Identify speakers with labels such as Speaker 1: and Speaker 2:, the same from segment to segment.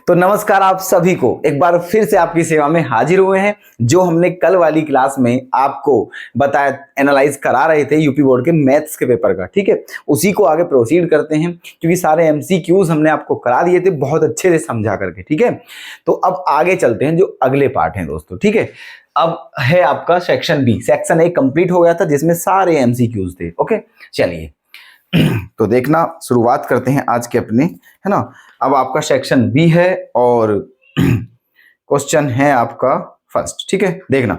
Speaker 1: तो नमस्कार आप सभी को, एक बार फिर से आपकी सेवा में हाजिर हुए हैं। जो हमने कल वाली क्लास में आपको बताया, एनालाइज करा रहे थे यूपी बोर्ड के मैथ्स के पेपर का, ठीक है, उसी को आगे प्रोसीड करते हैं क्योंकि सारे एमसीक्यूज हमने आपको करा दिए थे बहुत अच्छे से समझा करके, ठीक है। तो अब आगे चलते हैं जो अगले पार्ट हैं दोस्तों, ठीक है। अब है आपका section B. Section A complete हो गया था जिसमें सारे एमसीक्यूज थे। ओके, चलिए तो देखना शुरुआत करते हैं आज के अपने, है ना। अब आपका सेक्शन बी है और क्वेश्चन है आपका फर्स्ट, ठीक है। देखना,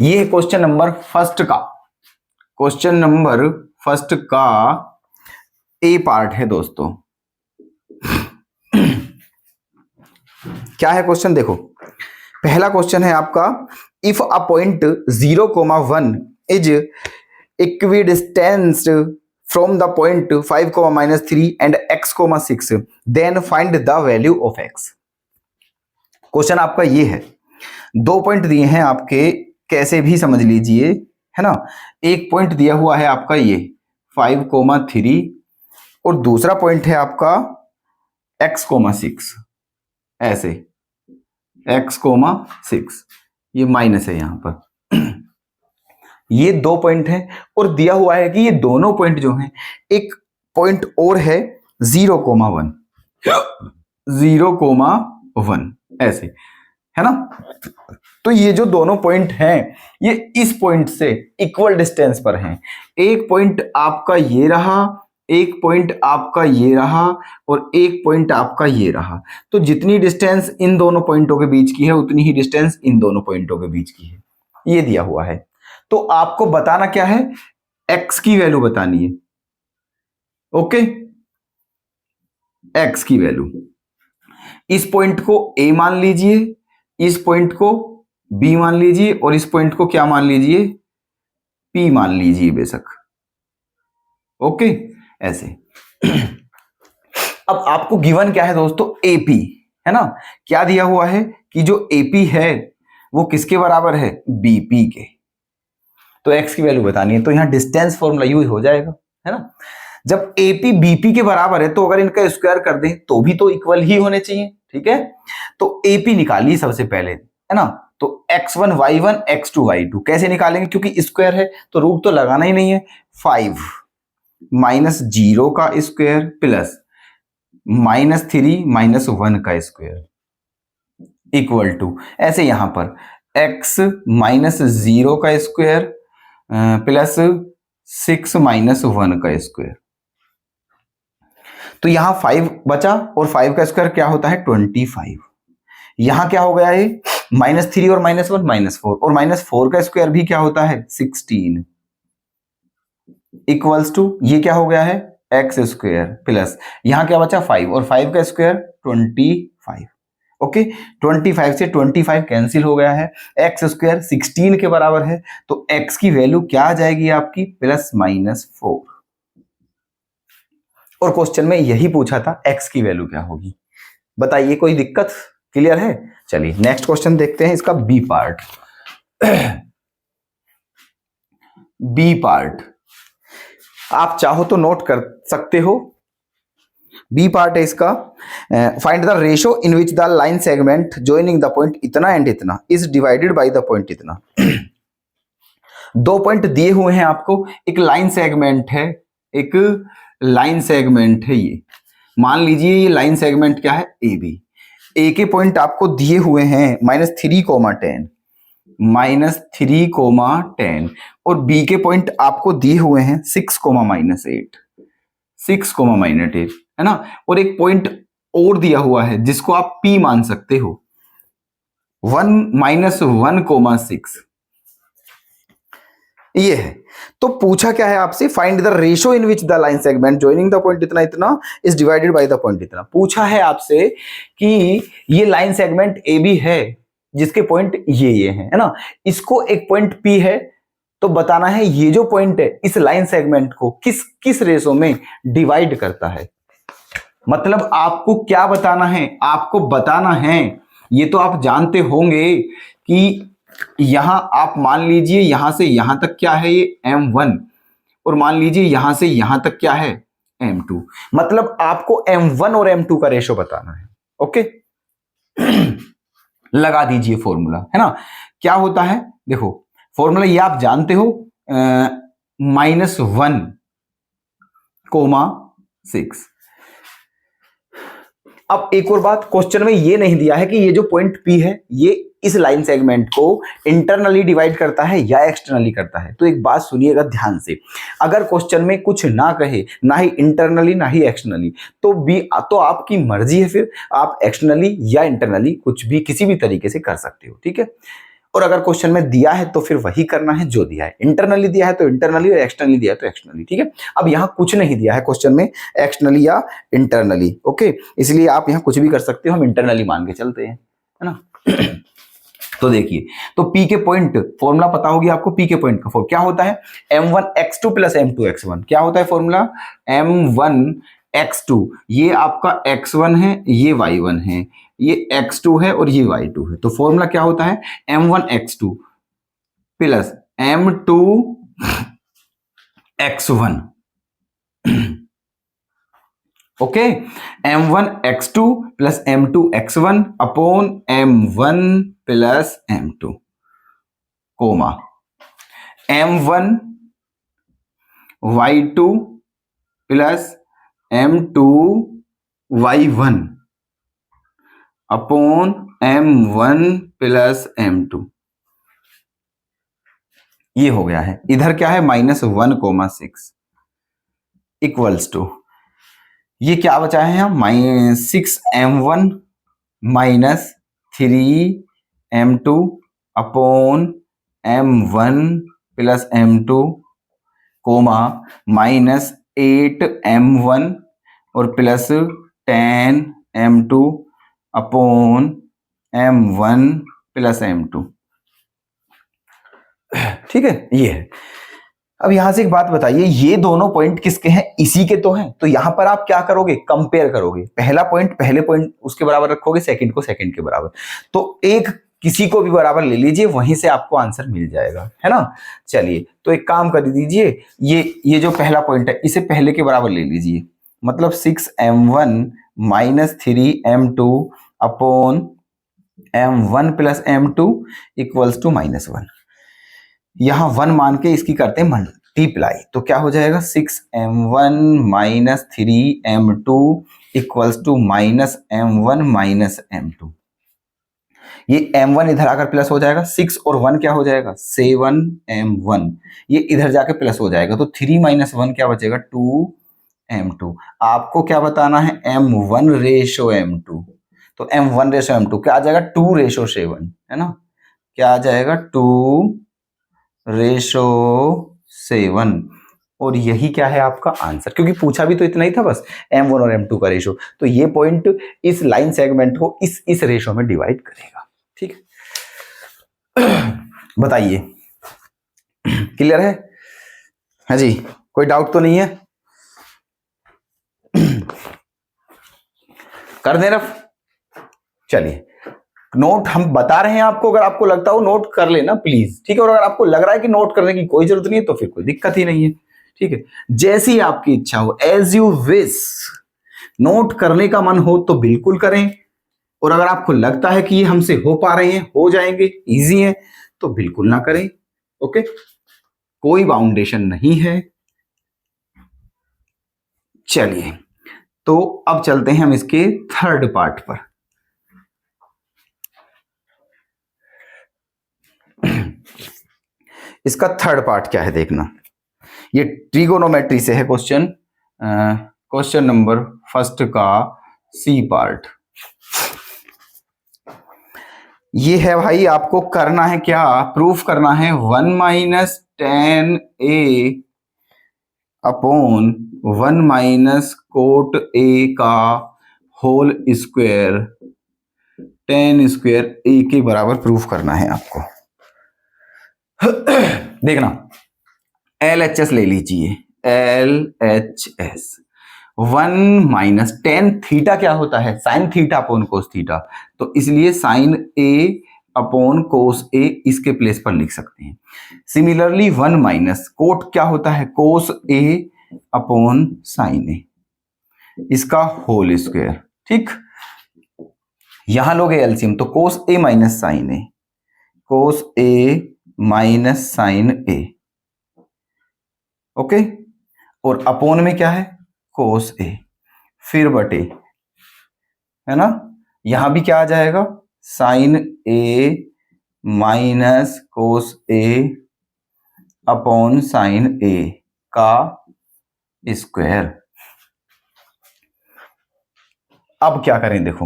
Speaker 1: ये है क्वेश्चन नंबर फर्स्ट का, क्वेश्चन नंबर फर्स्ट का ए पार्ट है दोस्तों। क्या है क्वेश्चन, देखो पहला क्वेश्चन है आपका, if a point 0,1 is equidistant from the point 5, -3 and x, 6, then find the value of x। Question आपका ये है, दो पॉइंट दिए हैं आपके, कैसे भी समझ लीजिए, है ना। एक पॉइंट दिया हुआ है आपका ये 5,3 और दूसरा पॉइंट है आपका x, 6, ऐसे x, 6, ये माइनस है यहां पर। ये दो पॉइंट है और दिया हुआ है कि ये दोनों पॉइंट जो हैं, एक पॉइंट और है 0,1, 0,1 ऐसे, है ना। तो ये जो दोनों पॉइंट हैं ये इस पॉइंट से इक्वल डिस्टेंस पर हैं। एक पॉइंट आपका ये रहा, एक पॉइंट आपका ये रहा और एक पॉइंट आपका ये रहा। तो जितनी डिस्टेंस इन दोनों पॉइंटों के बीच की है उतनी ही डिस्टेंस इन दोनों पॉइंटों के बीच की है, ये दिया हुआ है। तो आपको बताना क्या है, x की वैल्यू बतानी है। ओके, x की वैल्यू, इस पॉइंट को a मान लीजिए, इस पॉइंट को b मान लीजिए और इस पॉइंट को क्या मान लीजिए, p मान लीजिए बेशक। ओके, ऐसे। अब आपको गिवन क्या है दोस्तों, AP, है ना। क्या दिया हुआ है कि जो AP है वो किसके बराबर है, BP के। तो x की वैल्यू बतानी है, तो यहां डिस्टेंस फॉर्मूला यूज हो जाएगा, है ना। जब AP BP के बराबर है तो अगर इनका स्क्वायर कर दें तो भी तो इक्वल ही होने चाहिए, ठीक है। तो AP निकालिए सबसे पहले, है ना। तो x1 y1 x2 y2 कैसे निकालेंगे, क्योंकि स्क्वायर है तो रूट तो लगाना ही नहीं है। 5 -0 का स्क्वायर प्लस -3 -1 का स्क्वायर इक्वल टू, ऐसे यहां पर x -0 का स्क्वायर प्लस 6 -1 का स्क्वायर। तो यहां 5 बचा और 5 का स्क्वायर क्या होता है 25। यहां क्या हो गया है, -3 और -1 -4 और -4 का स्क्वायर भी क्या होता है 16 इक्वल्स टू, ये क्या हो गया है x स्क्वायर प्लस यहां क्या बचा 5 और 5 का स्क्वायर 25। ओके, 25 से 25 कैंसिल हो गया है, x स्क्वायर 16 के बराबर है। तो x की वैल्यू क्या आ जाएगी आपकी, +-4। और क्वेश्चन में यही पूछा था x की वैल्यू क्या होगी। बताइए, कोई दिक्कत, क्लियर है। चलिए नेक्स्ट क्वेश्चन देखते हैं, इसका बी पार्ट। बी पार्ट आप चाहो तो नोट कर सकते हो। बी पार्ट है इसका, find the ratio in which the line segment joining the point इतना एंड इतना is divided by the point इतना। दो पॉइंट दिए हुए हैं आपको, एक लाइन सेगमेंट है, एक लाइन सेगमेंट है। ये मान लीजिए ये लाइन सेगमेंट क्या है, ए बी। ए के पॉइंट आपको दिए हुए हैं -3, 10 और बी के पॉइंट आपको दिए हुए हैं 6, -8, 6, -8, है ना। और एक पॉइंट और दिया हुआ है जिसको आप P मान सकते हो, 1 -1, 6, ये है। तो पूछा क्या है आपसे, find the ratio in which the line segment joining the point इतना इतना is divided by the point इतना। पूछा है आपसे कि ये लाइन सेगमेंट ए बी है जिसके पॉइंट ये है ना, इसको एक पॉइंट P है, तो बताना है ये जो पॉइंट है इस लाइन सेगमेंट को किस किस रेशो में डिवाइड करता है। मतलब आपको क्या बताना है, आपको बताना है, ये तो आप जानते होंगे कि यहां आप मान लीजिए यहां से यहां तक क्या है ये M1 और मान लीजिए यहां से यहां तक क्या है m2। मतलब आपको m1 और m2 का रेशो बताना है। ओके लगा दीजिए फॉर्मूला, है ना। क्या होता है, देखो फॉर्मूला ये आप जानते हो, -1,6। अब एक और बात, क्वेश्चन में ये नहीं दिया है कि ये जो पॉइंट P है ये इस लाइन सेगमेंट को इंटरनली डिवाइड करता है या एक्सटर्नली करता है। तो एक बात सुनिएगा ध्यान से, अगर क्वेश्चन में कुछ ना कहे, ना ही इंटरनली ना ही एक्सटर्नली, तो आपकी मर्जी है, फिर आप एक्सटर्नली या इंटरनली कुछ भी किसी भी तरीके से कर सकते हो, ठीक है। और अगर क्वेश्चन में दिया है तो फिर वही करना है जो दिया है, इंटरनली दिया है तो इंटरनली और एक्सटर्नली दिया है तो एक्सटर्नली, ठीक है। अब यहाँ कुछ नहीं दिया है क्वेश्चन में एक्सटर्नली या इंटरनली, ओके, इसलिए आप यहाँ कुछ भी कर सकते हो, हम इंटरनली मान के चलते हैं, है ना। तो देखिए, तो P के पॉइंट फॉर्मूला पता होगी आपको, P के पॉइंट का फॉर्मूला क्या होता है, m1x2 + m2x1। क्या होता है फॉर्मूला, m1x2, ये आपका x1 है, ये y1 है, ये x2 है और ये y2 है। तो फॉर्मूला क्या होता है, m1x2 + m2x1। Okay, m1x2 + m2x1 upon m1 + m2, comma m1y2 + m2y1 upon m1 + m2। ये हो गया है, इधर क्या है -1,6 इक्वल्स टू, ये क्या बचा है हम, -6m1 - 3m2 upon m1 + m2, coma -8m1 और +10m2 अपॉन m1 + m2, ठीक है, ये है। अब यहां से एक बात बताइए, ये दोनों पॉइंट किसके हैं, इसी के तो हैं। तो यहां पर आप क्या करोगे, कंपेयर करोगे, पहला पॉइंट पहले पॉइंट उसके बराबर रखोगे, सेकंड को सेकंड के बराबर। तो एक किसी को भी बराबर ले लीजिए, वहीं से आपको आंसर मिल जाएगा, है ना। चलिए, तो एक काम कर दीजिए, ये जो पहला पॉइंट है इसे पहले के बराबर ले लीजिए, मतलब 6m1 - 3m2 upon m1 + m2 equals to -1। यहां 1 मान के इसकी करते हैं मल्टीप्लाई, तो क्या हो जाएगा, 6m1 - 3m2 equals to -m1 - m2। ये m1 इधर आकर प्लस हो जाएगा, 6 और 1 क्या हो जाएगा, 7m1, ये इधर जाके प्लस हो जाएगा, तो 3 - 1 क्या बचेगा, 2m2। आपको क्या बताना है, m1/m2। तो m1/m2 क्या आ जाएगा, 2/7, है ना, क्या आ जाएगा, 2/7। और यही क्या है आपका आंसर, क्योंकि पूछा भी तो इतना ही था बस, m1 और m2 का रेशो। तो ये पॉइंट इस लाइन सेगमेंट को इस रेशो में डिवाइड करेगा, ठीक है। बताइए, क्लियर है, हाँ जी, कोई डाउट तो नहीं है, कर दे रफ। चलिए, नोट हम बता रहे हैं आपको, अगर आपको लगता हो नोट कर लेना प्लीज, ठीक है। और अगर आपको लग रहा है कि नोट करने की कोई जरूरत नहीं है तो फिर कोई दिक्कत ही नहीं है, ठीक है। जैसी आपकी इच्छा हो, एज यू विश। नोट करने का मन हो तो बिल्कुल करें, और अगर आपको लगता है कि ये हमसे हो पा रहे हैं, हो जाएंगे, इजी है, तो बिल्कुल ना करें, ओके, कोई बाउंडेशन नहीं है। चलिए, तो अब चलते हैं हम इसके थर्ड पार्ट पर। इसका थर्ड पार्ट क्या है देखना, ये ट्रिगोनोमेट्री से है क्वेश्चन, क्वेश्चन नंबर फर्स्ट का सी पार्ट। ये है भाई, आपको करना है क्या, प्रूफ करना है 1 - 10a अपॉन 1 - कोट a का होल स्क्वायर 10² a के बराबर प्रूफ करना है आपको। देखना, LHS ले लीजिए, LHS 1 - tan थीटा क्या होता है, sine theta upon cos theta, तो इसलिए sine A upon cos A इसके प्लेस पर लिख सकते हैं। सिमिलरली 1 - कोट क्या होता है, कोस A अपॉन साइन A, इसका होल स्क्वायर। ठीक, यहां लोगे एलसीएम तो कोस ए माइनस साइन ए, कोस ए माइनस साइन ए, ओके, और अपोन में क्या है कोस ए, फिर बटे, है ना, यहां भी क्या आ जाएगा साइन ए माइनस कोस ए अपॉन साइन ए का स्क्वायर। अब क्या करें, देखो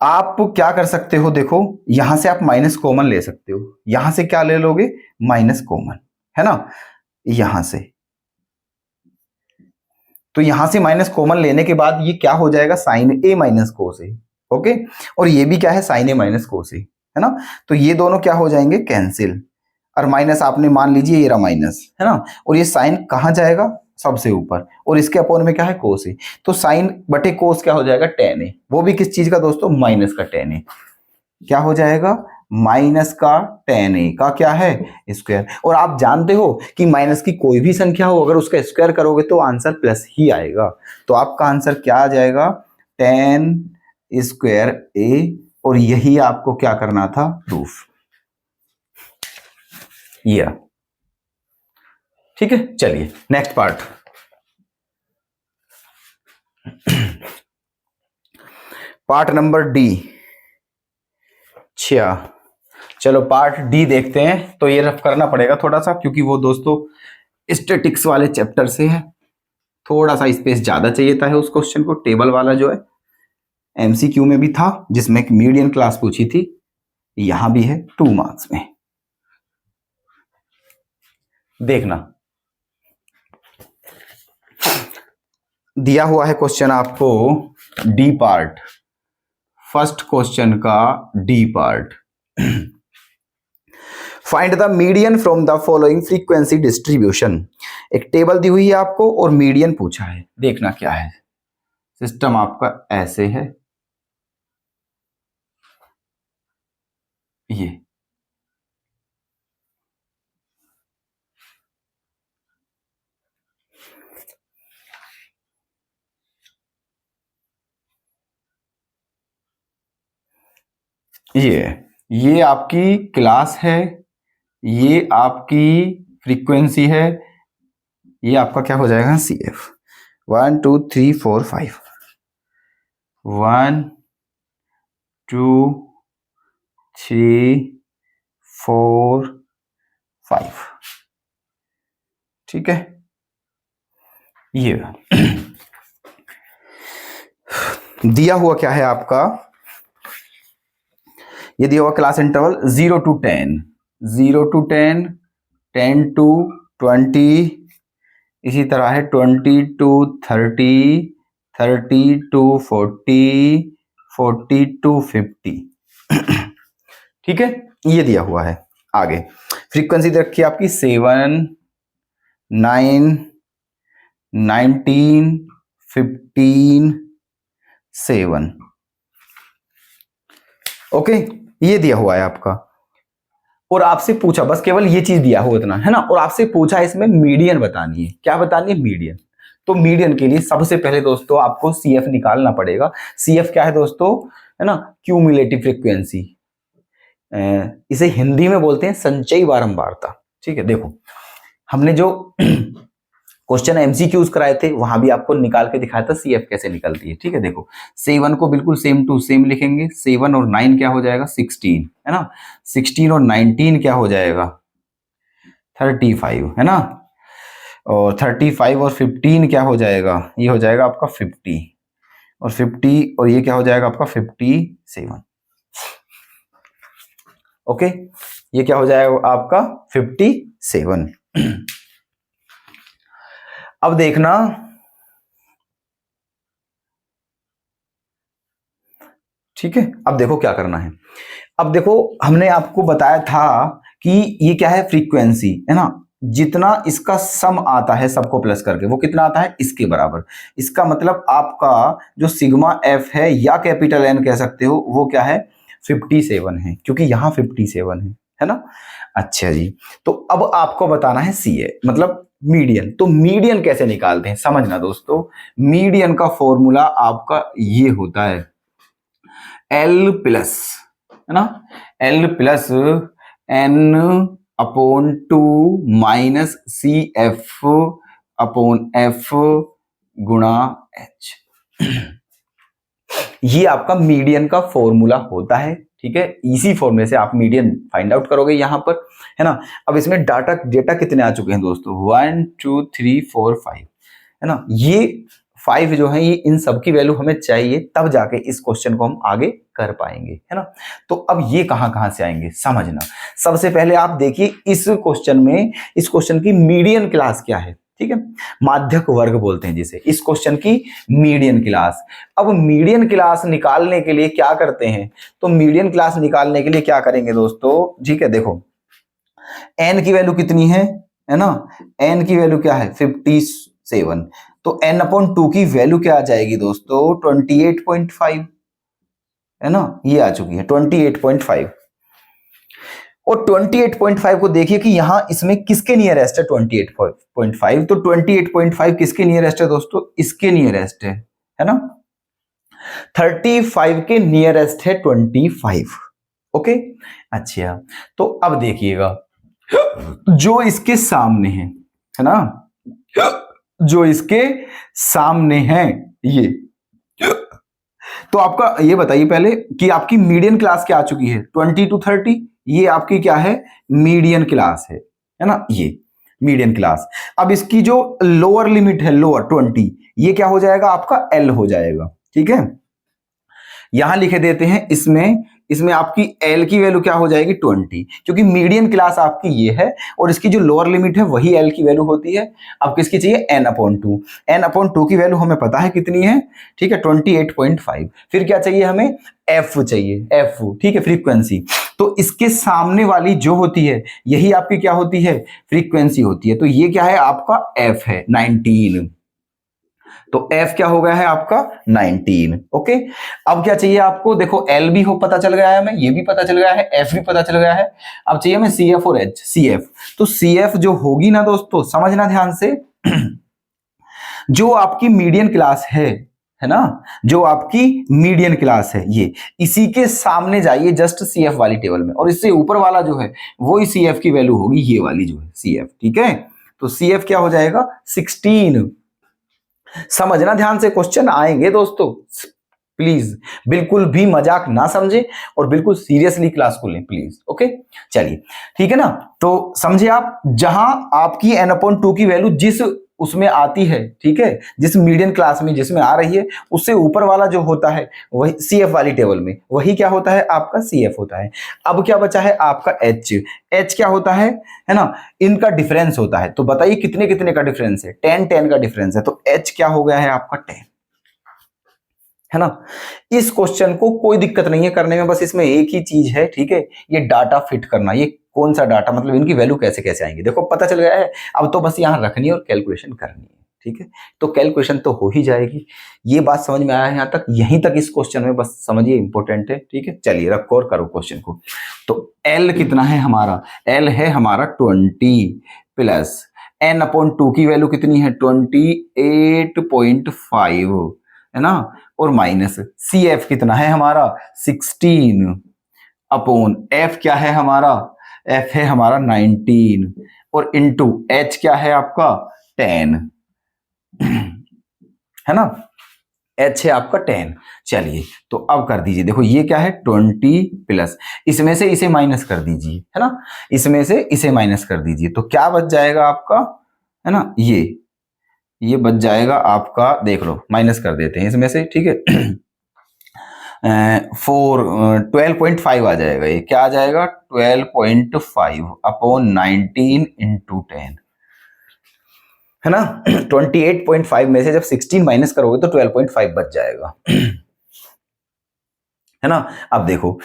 Speaker 1: आप क्या कर सकते हो, देखो यहां से आप माइनस कॉमन ले सकते हो, यहां से क्या ले लोगे माइनस कॉमन, है ना, यहां से, तो यहां से माइनस कॉमन लेने के बाद ये क्या हो जाएगा साइन ए माइनस कोस ए, ओके, और ये भी क्या है साइन ए माइनस कोस ए, है ना, तो ये दोनों क्या हो जाएंगे कैंसिल, और माइनस आपने मान लीजिए ये रहा माइनस, है ना, और ये साइन कहां जाएगा सबसे ऊपर, और इसके अपोन में क्या है कोस ए, तो साइन बटे कोस क्या हो जाएगा टेन ए, वो भी किस चीज का दोस्तों माइनस का टेन ए, क्या हो जाएगा माइनस का टेन ए का क्या है स्क्वायर। और आप जानते हो कि माइनस की कोई भी संख्या हो अगर उसका स्क्वायर करोगे तो आंसर प्लस ही आएगा, तो आपका आंसर क्या आ जाएगा टेन स्क्वायर ए, और यही आपको क्या करना था प्रूफ, ये। ठीक है, चलिए next part. Part number D. अच्छा चलो पार्ट डी देखते हैं, तो ये रफ करना पड़ेगा थोड़ा सा क्योंकि वो दोस्तों स्टैटिक्स वाले चैप्टर से है, थोड़ा सा स्पेस ज्यादा चाहिए था उस क्वेश्चन को, टेबल वाला जो है एमसीक्यू में भी था जिसमें एक मीडियन क्लास पूछी थी, यहां भी है 2 मार्क्स में, देखना दिया हुआ है क्वेश्चन आपको डी पार्ट, फर्स्ट क्वेश्चन का D part. Find the median from the following frequency distribution, एक टेबल दी हुई है आपको और मीडियन पूछा है, देखना क्या है, सिस्टम आपका ऐसे है, ये आपकी क्लास है, ये आपकी फ्रीक्वेंसी है, ये आपका क्या हो जाएगा सी एफ, 1 2 3 4 5, 1 2 3 4 5, ठीक है, ये दिया हुआ क्या है आपका, ये दिया हुआ class interval 0 to 10, 0 to 10, 10 to 20, इसी तरह है 20 to 30, 30 to 40, 40 to 50, ठीक है, ये दिया हुआ है। आगे फ्रीक्वेंसी रखी आपकी 7, 9, 19, 15, 7, ओके, ये दिया हुआ है आपका, और आपसे पूछा बस केवल ये चीज दिया हुआ इतना, है ना, और आपसे पूछा इसमें मीडियन बतानी है, क्या बतानी है मीडियन, तो मीडियन के लिए सबसे पहले दोस्तों आपको सीएफ निकालना पड़ेगा। सीएफ क्या है दोस्तों, है ना, क्यूमुलेटिव फ्रीक्वेंसी, इसे हिंदी में बोलते हैं संचयी बारंबारता। ठीक है, देखो हमने जो क्वेश्चन एमसीक्यूज कराए थे वहां भी आपको निकाल के दिखाया था सीएफ कैसे निकलती है। ठीक है, देखो 7 को बिल्कुल सेम टू सेम लिखेंगे, 7 और 9 क्या हो जाएगा 16, है ना, 16 और 19 क्या हो जाएगा 35, है ना, और 35 और 15 क्या हो जाएगा, ये हो जाएगा आपका 50, और 50 और ये क्या हो जाएगा आपका 57, ओके, ये क्या हो जाएगा आपका 57। अब देखना, ठीक है, अब देखो क्या करना है, अब देखो हमने आपको बताया था कि ये क्या है फ्रीक्वेंसी, है ना, जितना इसका सम आता है सबको प्लस करके वो कितना आता है इसके बराबर, इसका मतलब आपका जो सिग्मा एफ है या कैपिटल एन कह सकते हो वो क्या है 57 है, क्योंकि यहां 57 है ना। अच्छा जी, तो अब आपको बताना है सी ए, मतलब मीडियन। तो मीडियन कैसे निकालते हैं समझना दोस्तों, मीडियन का फॉर्मूला आपका ये होता है L प्लस, है ना, L plus N upon 2 minus CF upon F गुणा H। ये आपका मीडियन का फॉर्मूला होता है, ठीक है। इसी फॉर्मूले से आप मीडियन फाइंड आउट करोगे यहां पर, है ना। अब इसमें डेटा कितने आ चुके हैं दोस्तों, 1 2 3 4 5, है ना। ये 5 जो है ये इन सब की वैल्यू हमें चाहिए, तब जाके इस क्वेश्चन को हम आगे कर पाएंगे, है ना। तो अब ये कहां से आएंगे समझना। सबसे पहले आप देखिए इस क्वेश्चन में, इस क्वेश्चन की मीडियन क्लास क्या है, ठीक है। माध्यक वर्ग बोलते हैं जिसे, इस क्वेश्चन की मीडियन क्लास। अब मीडियन क्लास निकालने के लिए क्या करते हैं, तो मीडियन क्लास निकालने के लिए क्या करेंगे दोस्तों, ठीक है। देखो n की वैल्यू कितनी है ना, n की वैल्यू क्या है 57, तो n अपॉन 2 की वैल्यू क्या आ जाएगी दोस्तों 28.5, है ना, ये आ चुकी है 28.5। और 28.5 को देखिए कि यहां इसमें किसके नियरेस्ट है 28.5, तो 28.5 किसके नियरेस्ट है दोस्तों, इसके नियरेस्ट है ना। 35 के नियरेस्ट है 25, ओके। अच्छा तो अब देखिएगा जो इसके सामने है ना, जो इसके सामने है ये, तो आपका ये बताइए पहले कि आपकी मीडियन क्लास क्या आ चुकी है 20 to 30, ये आपकी क्या है मीडियन क्लास है ना, ये मीडियन क्लास। अब इसकी जो लोअर लिमिट है लोअर 20, ये क्या हो जाएगा आपका L हो जाएगा, ठीक है। यहां लिखे देते हैं इसमें आपकी L की वैल्यू क्या हो जाएगी 20, क्योंकि मीडियन क्लास आपकी ये है और इसकी जो लोअर लिमिट है वही L की वैल्यू होती है। अब किसकी चाहिए n अपॉन 2, n अपॉन 2 की वैल्यू हमें पता है कितनी है, ठीक है 28.5। फिर क्या चाहिए हमें f चाहिए, f, ठीक है, फ्रीक्वेंसी। तो इसके सामने वाली जो होती है यही आपकी क्या होती है फ्रीक्वेंसी होती है। तो ये क्या है आपका f है 19, तो f क्या हो गया है आपका 19, ओके। अब क्या चाहिए आपको, देखो L भी हो पता चल गया है हमें, ये भी पता चल गया है, f भी पता चल गया है। अब चाहिए हमें CF और H, CF। तो CF जो होगी ना दोस्तों समझना ध्यान से, जो आपकी मीडियन क्लास है ना, जो आपकी मीडियन क्लास है ये, इसी के सामने जाइए जस्ट CF वाली टेबल में, और इससे ऊपर वाला जो है वही CF की वैल्यू होगी, ये वाली जो है CF, ठीक है। तो CF क्या हो जाएगा 16। समझना ध्यान से, क्वेश्चन आएंगे दोस्तों, प्लीज बिल्कुल भी मजाक ना समझे और बिल्कुल सीरियसली क्लास को लें प्लीज, ओके। चलिए ठीक है ना, तो समझे आप, जहां आपकी n/2 की वैल्यू जिस उसमें आती है, ठीक है, जिस मीडियन क्लास में जिसमें आ रही है, उससे ऊपर वाला जो होता है वही CF वाली टेबल में वही क्या होता है आपका CF होता है। अब क्या बचा है आपका H क्या होता है ना, इनका डिफरेंस होता है। तो बताइए कितने कितने का डिफरेंस है, 10 का डिफरेंस है, तो H क्या हो गया है आपका 10, है ना। इस क्वेश्चन को कोई दिक्कत नहीं है करने में, बस इसमें एक ही चीज है, ठीक है, ये डाटा फिट करना। ये कौन सा डाटा, मतलब इनकी वैल्यू कैसे कैसे आएंगी, देखो पता चल गया है। अब तो बस यहां रखनी है और कैलकुलेशन करनी है, ठीक है। तो कैलकुलेशन तो हो ही जाएगी। ये बात समझ में आया है यहां तक, यहीं तक इस क्वेश्चन में बस समझिए, इंपॉर्टेंट है, ठीक है। चलिए रखो और करो क्वेश्चन को। तो L कितना है हमारा, L है हमारा 20 प्लस n/2 की वैल्यू कितनी है 28.5, है ना, और माइनस CF कितना है हमारा 16 अपॉन F क्या है हमारा, F है हमारा 19 और इंटू H क्या है आपका 10, है ना, H है आपका 10। चलिए तो अब कर दीजिए, देखो ये क्या है 20 प्लस, इसमें से इसे माइनस कर दीजिए, है ना, इसमें से इसे माइनस कर दीजिए, तो क्या बच जाएगा आपका, है ना, ये बच जाएगा आपका, देख लो माइनस कर देते हैं इसमें से, ठीक है। 12.5 आ जाएगा, ये क्या आ जाएगा 12.5 अपॉन 19 इंटू 10, है ना। 28.5 में से जब 16 माइनस करोगे तो 12.5 बच जाएगा, है ना। अब देखो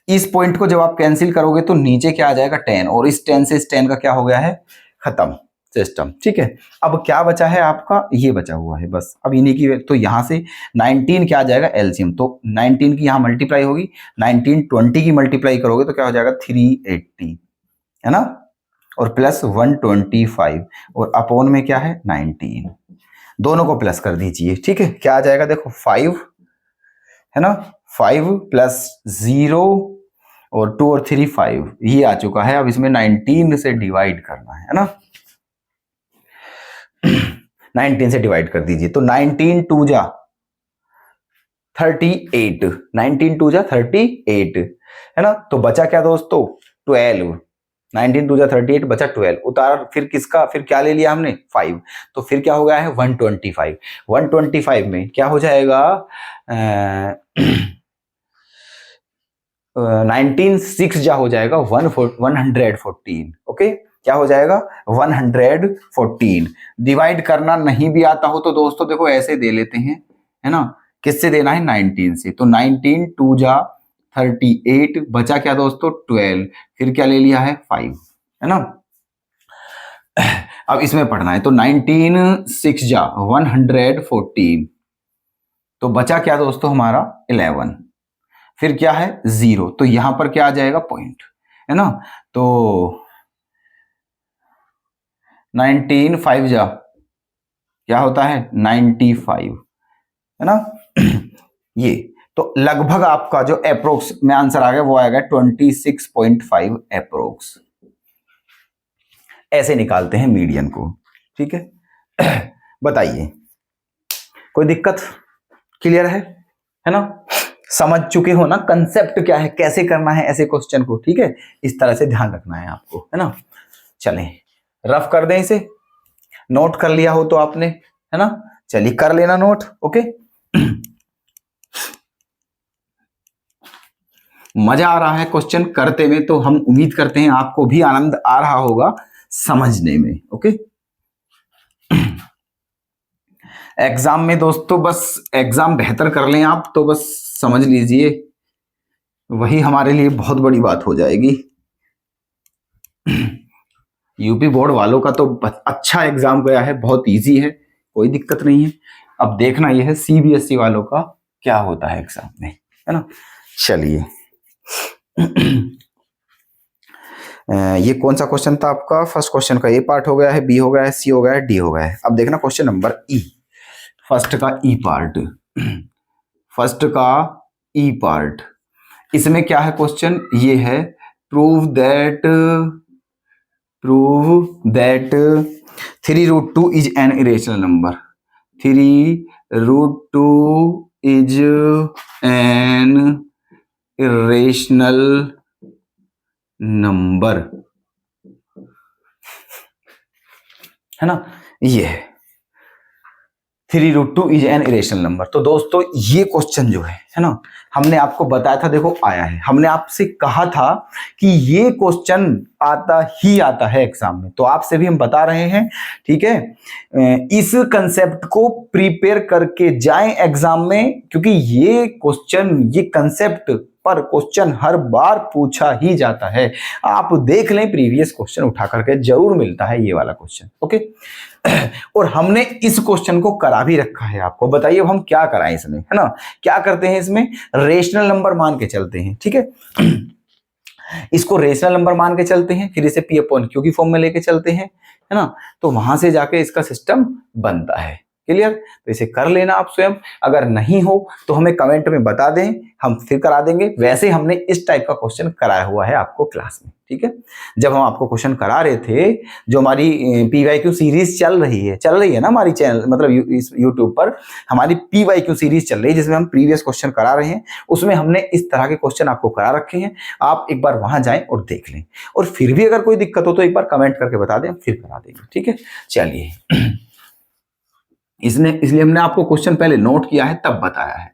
Speaker 1: इस पॉइंट को जब आप कैंसिल करोगे तो नीचे क्या आ जाएगा 10, और इस 10 से इस 10 का क्या हो गया है खत्म सिस्टम, ठीक है। अब क्या बचा है आपका, ये बचा हुआ है बस। अब इन्हीं की तो यहां से 19 क्या आ जाएगा एलसीएम, तो 19 की यहां मल्टीप्लाई होगी, 19 20 की मल्टीप्लाई करोगे तो क्या हो जाएगा 380, है ना, और प्लस 125 और अपॉन में क्या है 19, दोनों को प्लस कर दीजिए। ठीक है, क्या आ जाएगा देखो 5 है ना, 5 प्लस 0 और 2 और 3 5, ये आ चुका है। अब इसमें 19 से डिवाइड करना है ना, 19 से डिवाइड कर दीजिए। तो 19 2 जा 38, 19 2 जा 38 है ना। तो बचा क्या दोस्तों 12, 19 2 जा 38 बचा 12, उतार फिर किसका, फिर क्या ले लिया हमने 5, तो फिर क्या हो गया है 125, 125 में क्या हो जाएगा 19 6 जा हो जाएगा 114। ओके, क्या हो जाएगा 114। डिवाइड करना नहीं भी आता हो तो दोस्तों देखो ऐसे दे लेते हैं, है ना, किससे देना है 19 से। तो 19 2 जा 38 बचा क्या दोस्तों 12, फिर क्या ले लिया है 5, है ना। अब इसमें पढ़ना है, तो 19 6 जा 114, तो बचा क्या दोस्तों हमारा 11, फिर क्या है 0, तो यहां पर क्या आ जाएगा पॉइंट, है ना। तो 19 5 जा क्या होता है 95, है ना। ये तो लगभग आपका जो अप्रोक्स में आंसर आ गया वो आएगा 26.5 अप्रोक्स। ऐसे निकालते हैं मीडियन को। ठीक है, बताइए कोई दिक्कत, क्लियर है ना, समझ चुके हो ना कंसेप्ट क्या है, कैसे करना है ऐसे क्वेश्चन को। ठीक है, इस तरह से ध्यान रखना है आपको, है ना। चलें रफ कर दें इसे, नोट कर लिया हो तो आपने, है ना, चलिए कर लेना नोट। ओके, मजा आ रहा है क्वेश्चन करते में, तो हम उम्मीद करते हैं आपको भी आनंद आ रहा होगा समझने में। ओके, एग्जाम में दोस्तों बस एग्जाम बेहतर कर लें आप तो बस समझ लीजिए वही हमारे लिए बहुत बड़ी बात हो जाएगी। यूपी बोर्ड वालों का तो अच्छा एग्जाम गया है, बहुत इजी है, कोई दिक्कत नहीं है। अब देखना यह है सीबीएसई वालों का क्या होता है एग्जाम में, है ना। चलिए ये कौन सा क्वेश्चन था आपका, फर्स्ट क्वेश्चन का ए पार्ट हो गया है, बी हो गया है, सी हो गया है, डी हो गया है। अब देखना क्वेश्चन नंबर ई, फर्स्ट का ई पार्ट, फर्स्ट का ई पार्ट, इसमें क्या है क्वेश्चन, ये है prove that 3√2 is an irrational number, 3√2 is an irrational number, है ना। ये है 3√2 इज एन इरेशनल नंबर। तो दोस्तों ये क्वेश्चन जो है ना, हमने आपको बताया था, देखो आया है, हमने आपसे कहा था कि ये क्वेश्चन आता ही आता है एग्जाम में, तो आपसे भी हम बता रहे हैं। ठीक है, इस कंसेप्ट को प्रिपेयर करके जाएं एग्जाम में, क्योंकि ये क्वेश्चन, ये कंसेप्ट पर क्वेश्चन हर बार पूछा ही जाता है। आप देख लें प्रीवियस क्वेश्चन उठा करके, जरूर मिलता है ये वाला क्वेश्चन। ओके, और हमने इस क्वेश्चन को करा भी रखा है आपको। बताइए अब हम क्या कराएं इसमें, है ना, क्या करते हैं इसमें, रेशनल नंबर मान के चलते हैं। ठीक है, इसको रेशनल नंबर मान के चलते हैं, फिर इसे पी अपॉन क्यू की फॉर्म में लेके चलते हैं, है ना। तो वहां से जाके इसका सिस्टम बनता है। क्लियर, तो इसे कर लेना आप स्वयं, अगर नहीं हो तो हमें कमेंट में बता दें, हम फिर करा देंगे। वैसे हमने इस टाइप का क्वेश्चन कराया हुआ है आपको क्लास में। ठीक है, जब हम आपको क्वेश्चन करा रहे थे, जो हमारी PYQ सीरीज चल रही है ना हमारी चैनल, मतलब यूट्यूब पर हमारी PYQ सीरीज चल रही है, जिसमें हम प्रीवियस क्वेश्चन करा रहे हैं, उसमें हमने इस तरह के क्वेश्चन आपको करा रखे हैं। आप एक बार वहां जाएं और देख लें, और फिर भी अगर कोई दिक्कत हो तो एक बार कमेंट करके बता दें, फिर करा देंगे। ठीक है, चलिए इसलिए हमने आपको क्वेश्चन पहले नोट किया है तब बताया है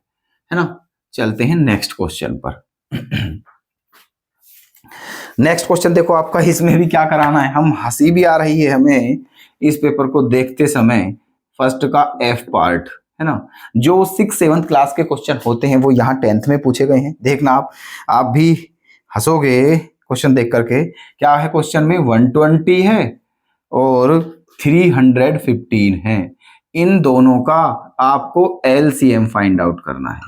Speaker 1: ना। चलते हैं नेक्स्ट क्वेश्चन पर। नेक्स्ट क्वेश्चन देखो आपका, इसमें भी क्या कराना है, हम हंसी भी आ रही है हमें इस पेपर को देखते समय। फर्स्ट का एफ पार्ट, है ना, जो 6th 7th क्लास के क्वेश्चन होते हैं वो यहाँ 10th में पूछे गए हैं। देखना आप भी हंसोगे क्वेश्चन देख करके। क्या है क्वेश्चन में, 120 है और 315 है, इन दोनों का आपको LCM फाइंड आउट करना है।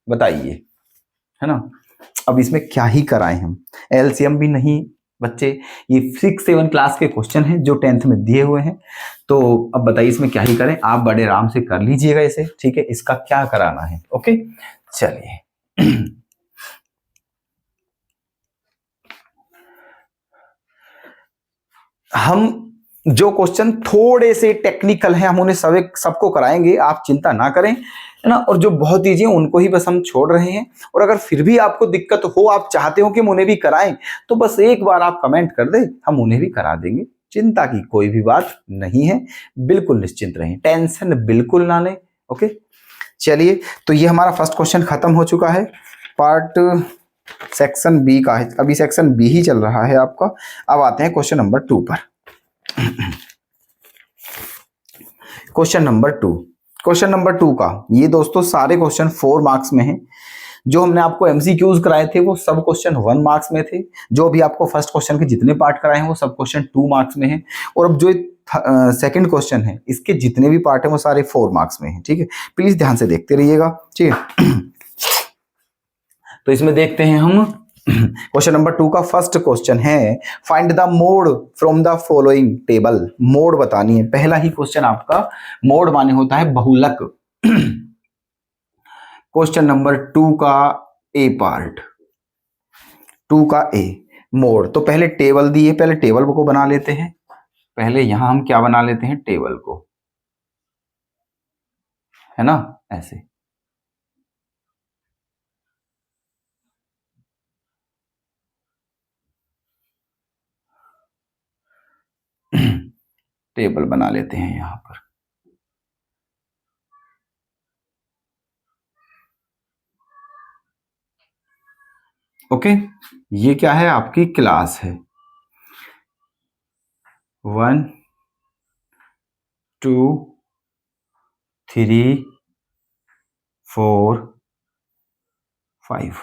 Speaker 1: बताइए, है ना। अब इसमें क्या ही कराएं हम, LCM भी नहीं बच्चे ये 6-7 क्लास के क्वेश्चन हैं जो 10th में दिए हुए हैं। तो अब बताइए इसमें क्या ही करें, आप बड़े आराम से कर लीजिएगा इसे, ठीक है। इसका क्या कराना है, ओके चलिए। हम जो क्वेश्चन थोड़े से टेक्निकल हैं हम उन्हें सबको कराएंगे, आप चिंता ना करें, है ना। और जो बहुत ईजी है उनको ही बस हम छोड़ रहे हैं। और अगर फिर भी आपको दिक्कत हो, आप चाहते हो कि हम उन्हें भी कराएं, तो बस एक बार आप कमेंट कर दें, हम उन्हें भी करा देंगे। चिंता की कोई भी बात नहीं है, बिल्कुल निश्चिंत रहें, टेंशन बिल्कुल ना लें, ओके। चलिए, तो ये हमारा फर्स्ट क्वेश्चन खत्म हो चुका है, पार्ट सेक्शन बी का है। अभी सेक्शन बी ही चल रहा है आपका। अब आते हैं क्वेश्चन नंबर 2 पर। क्वेश्चन नंबर 2 का ये दोस्तों सारे क्वेश्चन 4 मार्क्स में हैं। जो हमने आपको एमसीक्यूज कराए थे वो सब क्वेश्चन 1 मार्क्स में थे। जो अभी आपको फर्स्ट क्वेश्चन के जितने पार्ट कराए हैं वो सब क्वेश्चन 2 मार्क्स में हैं। और अब जो सेकंड क्वेश्चन है इसके जितने भी पार्ट हैं वो सारे 4 मार्क्स में हैं, ठीक है। प्लीज ध्यान से देखते रहिएगा, ठीक है। तो इसमें देखते हैं हम क्वेश्चन नंबर 2 का फर्स्ट क्वेश्चन है, find the mode from the following table. Mode बतानी है। पहला ही क्वेश्चन आपका मोड माने होता है बहुलक। क्वेश्चन नंबर 2 का ए पार्ट, 2 का ए मोड। तो पहले टेबल दी है, पहले टेबल को बना लेते हैं। पहले यहां हम क्या बना लेते हैं, टेबल को, है ना, ऐसे। टेबल बना लेते हैं यहां पर। ओके, ये क्या है, आपकी क्लास है। 1 2 3 4 5,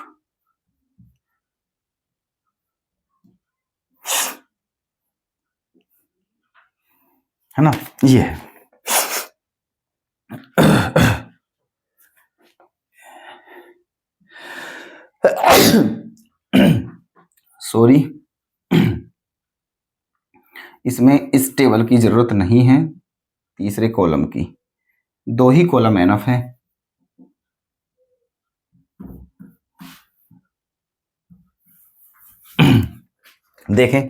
Speaker 1: है ना, ये है। सॉरी, इसमें इस टेबल की जरूरत नहीं है, तीसरे कॉलम की। 2 ही कॉलम एनफ है। देखें,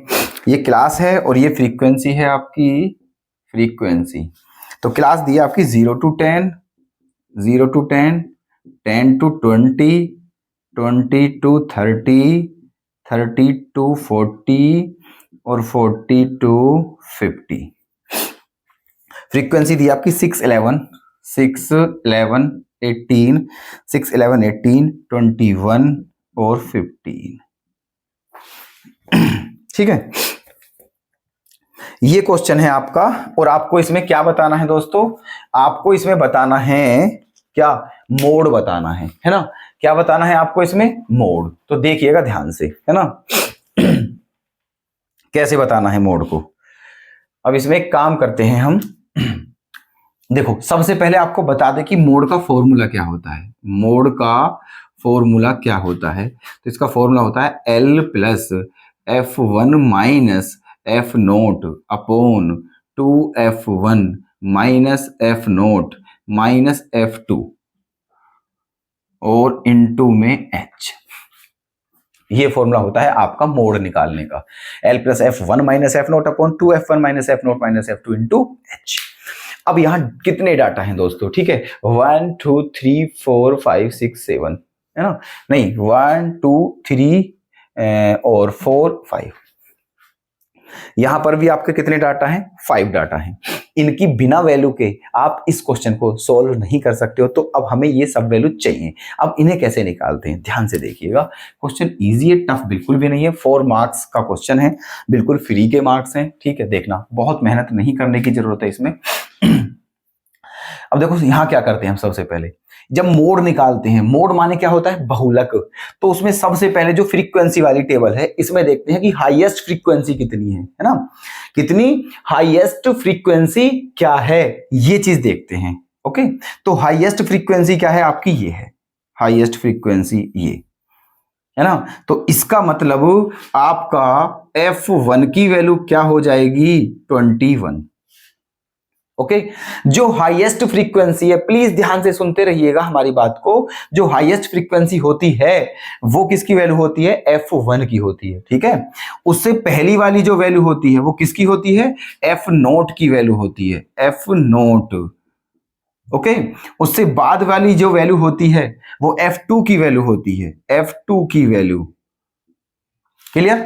Speaker 1: ये क्लास है और ये फ्रीक्वेंसी है आपकी, फ्रीक्वेंसी। तो क्लास दी है आपकी 0 to 10, 0 to 10, 10 to 20, 20 to 30, 30 to 40 और 40 to 50। फ्रीक्वेंसी दी आपकी 6 11, 6 11 18, 6 11 18, 21 और 15, ठीक है। ये क्वेश्चन है आपका। और आपको इसमें क्या बताना है दोस्तों, आपको इसमें बताना है क्या, मोड बताना है ना। क्या बताना है आपको इसमें, मोड। तो देखिएगा ध्यान से, है ना। कैसे बताना है मोड को। अब इसमें एक काम करते हैं हम। देखो, सबसे पहले आपको बता दें कि मोड का फॉर्मूला क्या होता है। मोड का फॉर्मूला क्या होता है, तो इसका फॉर्मूला होता है L plus F1 minus F naught upon 2F1 minus F note minus F2 और इनटू में H। ये फॉर्मूला होता है आपका मोड निकालने का। L plus F1 minus F naught upon 2F1 minus F note minus F2 into H। अब यहां कितने डाटा हैं दोस्तों, ठीक है, 1 2 3 4 5 6 7, है ना, नहीं 1 2 3 और 4 5। यहां पर भी आपके कितने डाटा हैं, 5 डाटा हैं। इनकी बिना वैल्यू के आप इस क्वेश्चन को सॉल्व नहीं कर सकते हो। तो अब हमें ये सब वैल्यू चाहिए। अब इन्हें कैसे निकालते हैं, ध्यान से देखिएगा। क्वेश्चन इजी है, टफ बिल्कुल भी नहीं है। 4 मार्क्स का क्वेश्चन है, बिल्कुल फ्री के मार्क्स हैं, ठीक है। देखना, बहुत मेहनत नहीं करने की जरूरत है इसमें। अब देखो यहां क्या करते हैं हम। सबसे पहले जब मोड निकालते हैं, मोड माने क्या होता है, बहुलक। तो उसमें सबसे पहले जो फ्रीक्वेंसी वाली टेबल है इसमें देखते हैं कि हाईएस्ट फ्रीक्वेंसी कितनी है ना, कितनी हाईएस्ट फ्रीक्वेंसी क्या है, ये चीज देखते हैं। ओके, तो हाईएस्ट फ्रीक्वेंसी क्या है आपकी, ये है हाईएस्ट फ्रीक्वेंसी, ये है ना। तो इसका मतलब आपका F1 की वैल्यू क्या हो जाएगी 21। ओके जो हाईएस्ट फ्रीक्वेंसी है, प्लीज ध्यान से सुनते रहिएगा हमारी बात को, जो हाईएस्ट फ्रीक्वेंसी होती है वो किसकी वैल्यू होती है F1 की होती है। ठीक है, उससे पहली वाली जो वैल्यू होती है वो किसकी होती है F0 की वैल्यू होती है, F0। ओके उससे बाद वाली जो वैल्यू होती है वो F2 की वैल्यू होती है, F2 की वैल्यू। क्लियर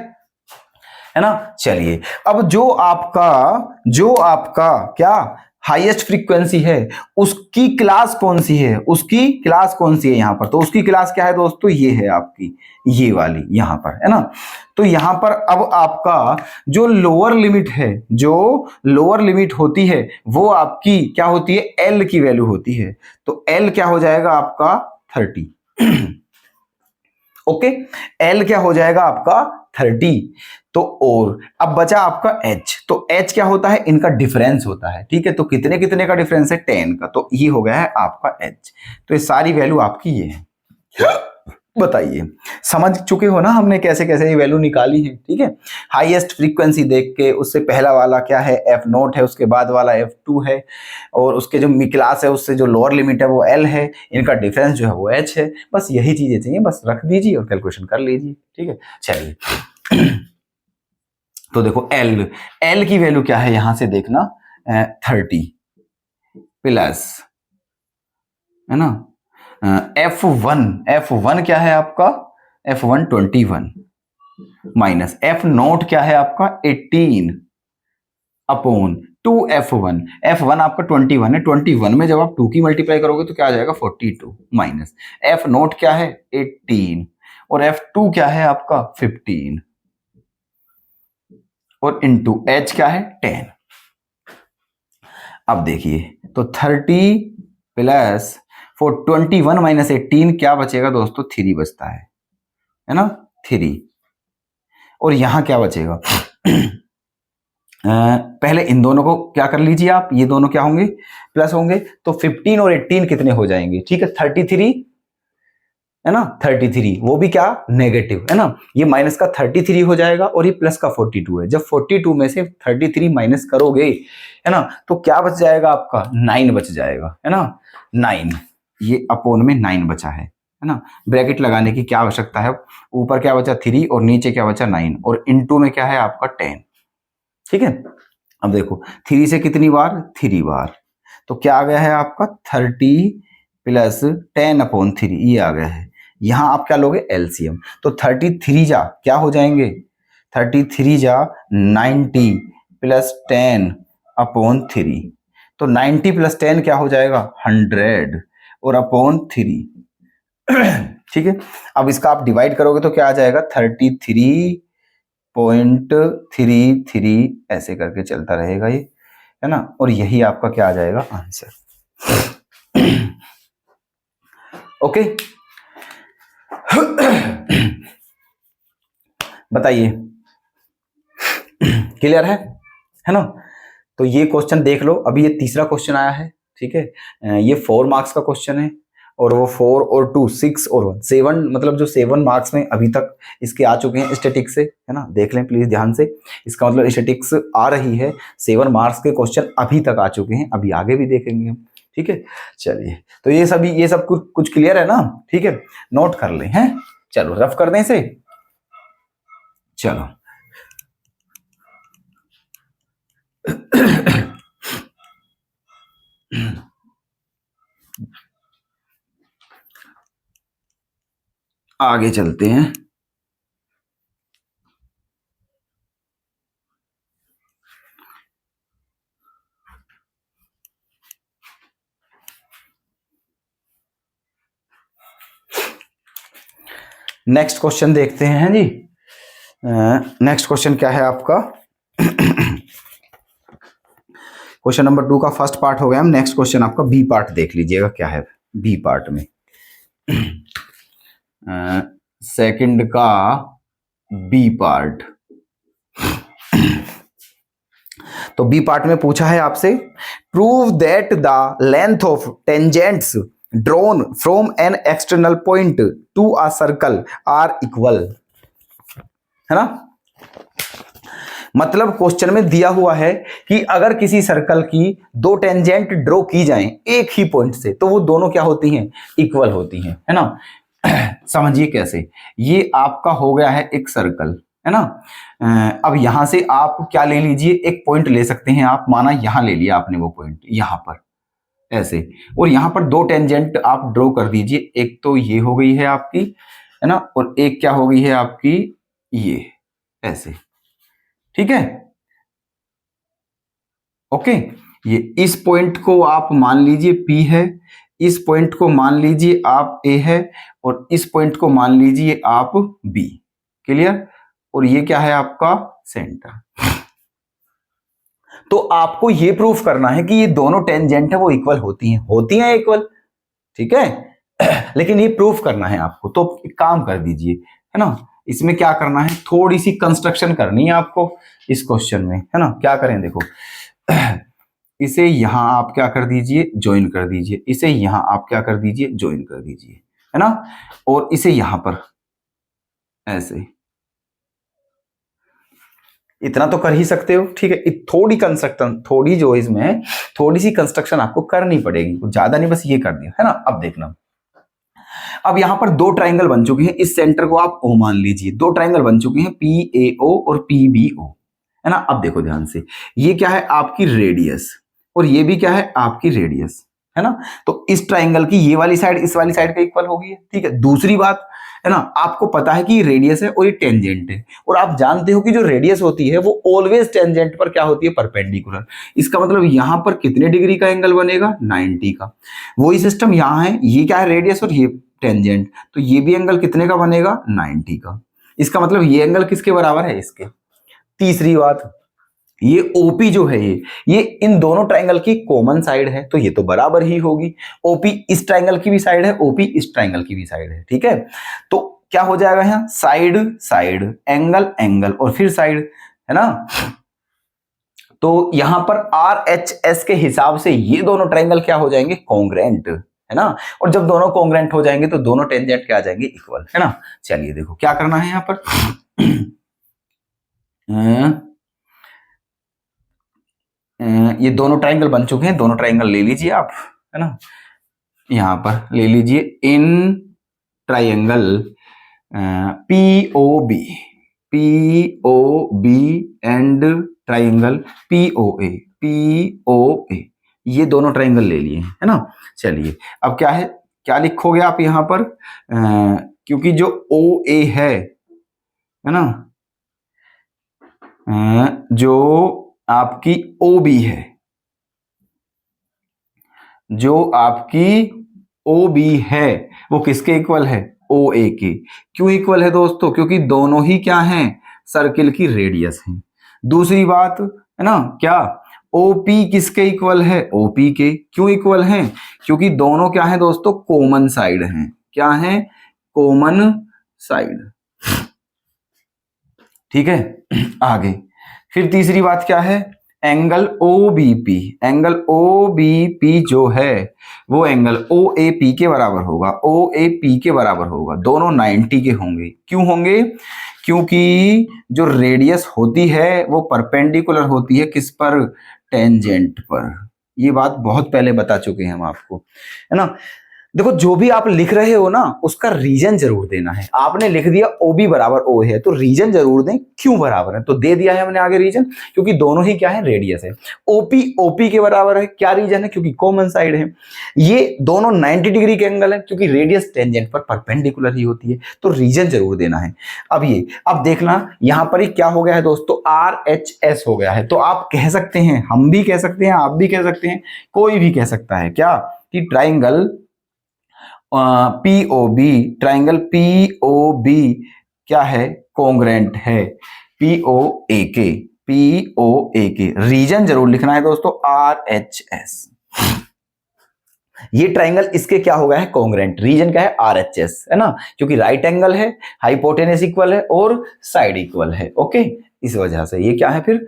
Speaker 1: है ना। चलिए अब जो आपका क्या हाईएस्ट फ्रीक्वेंसी है उसकी क्लास कौन सी है, उसकी क्लास कौन सी है यहां पर, तो उसकी क्लास क्या है दोस्तों, ये है आपकी ये वाली यहां पर है ना। तो यहां पर अब आपका जो लोअर लिमिट है, जो लोअर लिमिट होती है वो आपकी क्या होती है एल की वैल्यू होती है। तो एल क्या हो जाएगा आपका 30। ओके एल क्या हो जाएगा आपका 30। तो और अब बचा आपका h, तो h क्या होता है इनका डिफरेंस होता है। ठीक है तो कितने कितने का डिफरेंस है 10 का, तो ये हो गया है आपका h। तो ये सारी वैल्यू आपकी ये है। बताइए समझ चुके हो ना हमने कैसे कैसे ये वैल्यू निकाली है। ठीक है हाईएस्ट फ्रीक्वेंसी देख के उससे पहला वाला क्या है F0 है, उसके बाद वाला F2 है, और उसके जो क्लास है उससे जो लोअर लिमिट है वो L है, इनका डिफरेंस जो है वो H है। बस यही चीजें चाहिए, बस रख दीजिए और कैलकुलेशन कर लीजिए। ठीक है चलिए तो देखो L की वैल्यू क्या है यहां से देखना 30 प्लस है ना F1 क्या है आपका F1 21 माइनस F0 क्या है आपका 18 अपॉन 2F1। F1 आपका 21 है, 21 में जब आप 2 की मल्टीप्लाई करोगे तो क्या आ जाएगा 42 माइनस F0 क्या है 18 और F2 क्या है आपका 15 और इनटू H क्या है 10। अब देखिए तो 30 प्लस 21 माइनस 18 क्या बचेगा दोस्तों 3 बचता है ना 3। और यहां क्या बचेगा पहले इन दोनों को क्या कर लीजिए आप, ये दोनों क्या होंगे प्लस होंगे, तो 15 और 18 कितने हो जाएंगे, ठीक है 33 है ना 33, वो भी क्या नेगेटिव है ना, ये माइनस का 33 हो जाएगा और ये प्लस का 42 है। जब 42 में से 33 माइनस करोगे है ना तो क्या बच जाएगा आपका 9 बच जाएगा है ना 9, ये अपोन में 9 बचा है ना। ब्रैकेट लगाने की क्या आवश्यकता है, ऊपर क्या बचा 3 और नीचे क्या बचा 9 और इनटू में क्या है आपका 10। ठीक है अब देखो 3 से कितनी बार 3 बार, तो क्या आ गया है आपका 30 प्लस 10 अपॉन 3 ये आ गया है। यहां आप क्या लोगे एलसीएम, तो 33 जा क्या हो जाएंगे 33 जा 90 प्लस 10 अपॉन 3, तो 90 प्लस 10 क्या हो जाएगा 100 और अपॉन 3। ठीक है अब इसका आप डिवाइड करोगे तो क्या आ जाएगा 33.33 ऐसे करके चलता रहेगा ये है ना, और यही आपका क्या आ जाएगा आंसर। ओके बताइए क्लियर है ना। तो ये क्वेश्चन देख लो, अभी ये तीसरा क्वेश्चन आया है। ठीक है ये 4 मार्क्स का क्वेश्चन है और वो 4 और 2 6 और 1 7, मतलब जो 7 मार्क्स में अभी तक इसके आ चुके हैं स्टैटिक्स से है ना, देख लें प्लीज ध्यान से। इसका मतलब स्टैटिक्स आ रही है 7 मार्क्स के क्वेश्चन अभी तक आ चुके हैं, अभी आगे भी देखेंगे हम। ठीक है चलिए तो ये सब कुछ क्लियर है ना। ठीक है नोट कर लें हैं, चलो रफ कर दें इसे। चलो आगे चलते हैं। नेक्स्ट क्वेश्चन देखते हैं जी। नेक्स्ट क्वेश्चन क्या है आपका क्वेश्चन नंबर 2 का फर्स्ट पार्ट हो गया, हम नेक्स्ट क्वेश्चन आपका बी पार्ट देख लीजिएगा क्या है बी पार्ट में। सेकंड का बी पार्ट, तो बी पार्ट में पूछा है आपसे prove that the length of tangents drawn from an external point to a circle are equal, है ना। मतलब क्वेश्चन में दिया हुआ है कि अगर किसी सर्कल की दो टेंजेंट ड्रॉ की जाएं एक ही पॉइंट से तो वो दोनों क्या होती हैं, इक्वल होती हैं, है ना। समझिए कैसे, ये आपका हो गया है एक सर्कल, है ना। अब यहां से आप क्या ले लीजिए, एक पॉइंट ले सकते हैं आप, माना यहां ले लिया आपने वो पॉइंट यहां पर ऐसे, और यहां पर दो टेंजेंट आप ड्रॉ कर दीजिए, एक तो ये हो गई है आपकी, है ना, और एक क्या हो गई है आपकी ये ऐसे, ठीक है। ओके, ये इस पॉइंट को आप मान लीजिए P है, इस पॉइंट को मान लीजिए आप A है, और इस पॉइंट को मान लीजिए आप B। क्लियर। और ये क्या है आपका सेंटर। तो आपको ये प्रूफ करना है कि ये दोनों टेंजेंट है वो इक्वल होती हैं इक्वल, ठीक है। लेकिन ये प्रूफ करना है आपको, तो एक काम कर दीजिए, है ना, इसमें क्या करना है, थोड़ी सी कंस्ट्रक्शन करनी है आपको इस क्वेश्चन में, है ना। क्या करें देखो, इसे यहां आप क्या कर दीजिए, ज्वाइन कर दीजिए, इसे यहां आप क्या कर दीजिए, ज्वाइन कर दीजिए, है ना, और इसे यहां पर ऐसे, इतना तो कर ही सकते हो, ठीक है। थोड़ी कंस्ट्रक्शन, थोड़ी जो इसमें थोड़ी सी कंस्ट्रक्शन आपको करनी पड़ेगी, ज्यादा नहीं, बस ये कर दिया, है ना। अब देखना, अब यहां पर दो ट्राइंगल बन चुके हैं, इस सेंटर को आप O मान लीजिए, दो ट्राइंगल बन चुके हैं PAO और PBO, है ना। अब देखो ध्यान से, ये क्या है आपकी रेडियस, और ये भी क्या है आपकी रेडियस, है ना। तो इस ट्राइंगल की ये वाली साइड इस वाली साइड का इक्वल होगी, ठीक है। दूसरी बात, है ना, आपको पता है कि ये रेडियस है और ये टेंजेंट है, और आप जानते हो कि जो रेडियस होती है वो ऑलवेज टेंजेंट पर क्या होती है, परपेंडिकुलर। इसका मतलब यहां पर कितने डिग्री का एंगल बनेगा, 90 का। वही सिस्टम यहां है, ये क्या है रेडियस और ये टेंजेंट, तो ये भी एंगल कितने का बनेगा, 90 का। इसका मतलब ये एंगल किसके बराबर है, इसके। तीसरी बात, ये ओपी जो है ये इन दोनों ट्राइंगल की कॉमन साइड है, तो ये तो बराबर ही होगी। ओपी इस ट्राइंगल की भी साइड है, ओपी इस ट्राइंगल की भी साइड है, ठीक है। तो क्या हो जाएगा यहाँ, साइड साइड, एंगल एंगल, और फिर साइड, है ना। तो यहां पर RHS के हिसाब से ये दोनों ट्राइंगल क्या हो जाएंगे, कॉन्ग्रेंट, है ना। और जब दोनों कॉन्ग्रेंट हो जाएंगे तो दोनों टेंजेंट क्या आ जाएंगे, इक्वल, है ना। चलिए देखो क्या करना है यहाँ पर। ये दोनों ट्राइंगल बन चुके हैं, दोनों ट्राइंगल ले लीजिए आप, है ना। यहां पर ले लीजिए in triangle POB, POB and triangle POA, ये दोनों ट्राइंगल ले लिए, है ना। चलिए अब क्या है, क्या लिखोगे आप यहां पर, क्योंकि जो OA है ना, जो आपकी OB है, जो आपकी OB है वो किसके इक्वल है, OA के। क्यों इक्वल है दोस्तों, क्योंकि दोनों ही क्या हैं, सर्किल की रेडियस है। दूसरी बात, है ना, क्या OP किसके इक्वल है, OP के। क्यों इक्वल हैं, क्योंकि दोनों क्या है दोस्तों, कॉमन साइड हैं। क्या है, कॉमन साइड, ठीक है। आगे फिर तीसरी बात क्या है, एंगल OBP, एंगल OBP जो है वो एंगल OAP के बराबर होगा, OAP के बराबर होगा, दोनों 90 के होंगे। क्यों होंगे, क्योंकि जो रेडियस होती है वो परपेंडिकुलर होती है किस पर, टेंजेंट पर। ये बात बहुत पहले बता चुके हैं हम आपको, है ना। देखो जो भी आप लिख रहे हो ना उसका रीजन जरूर देना है। आपने लिख दिया OB बराबर O है तो रीजन जरूर दें, क्यों बराबर है, तो दे दिया है हमने आगे रीजन, क्योंकि दोनों ही क्या है, रेडियस है। OP के बराबर है, क्या रीजन है, क्योंकि कॉमन साइड है। ये दोनों 90 डिग्री के एंगल है, क्योंकि रेडियस टेंजेंट पर परपेंडिकुलर ही होती है, तो रीजन जरूर देना है। अब देखना यहां पर ही क्या हो गया है दोस्तों, RHS हो गया है। तो आप कह सकते हैं, हम भी कह सकते हैं, आप भी कह सकते हैं, कोई भी कह सकता है क्या, कि ट्राइंगल POB, ट्राइंगल POB क्या है, कॉन्ग्रेंट है POA के। रीजन जरूर लिखना है दोस्तों, RHS। ये ट्राइंगल इसके क्या हो गया है, कॉन्ग्रेंट। रीजन क्या है, RHS, है ना, क्योंकि राइट एंगल है, हाइपोटेनस इक्वल है और साइड इक्वल है। ओके, इस वजह से ये क्या है फिर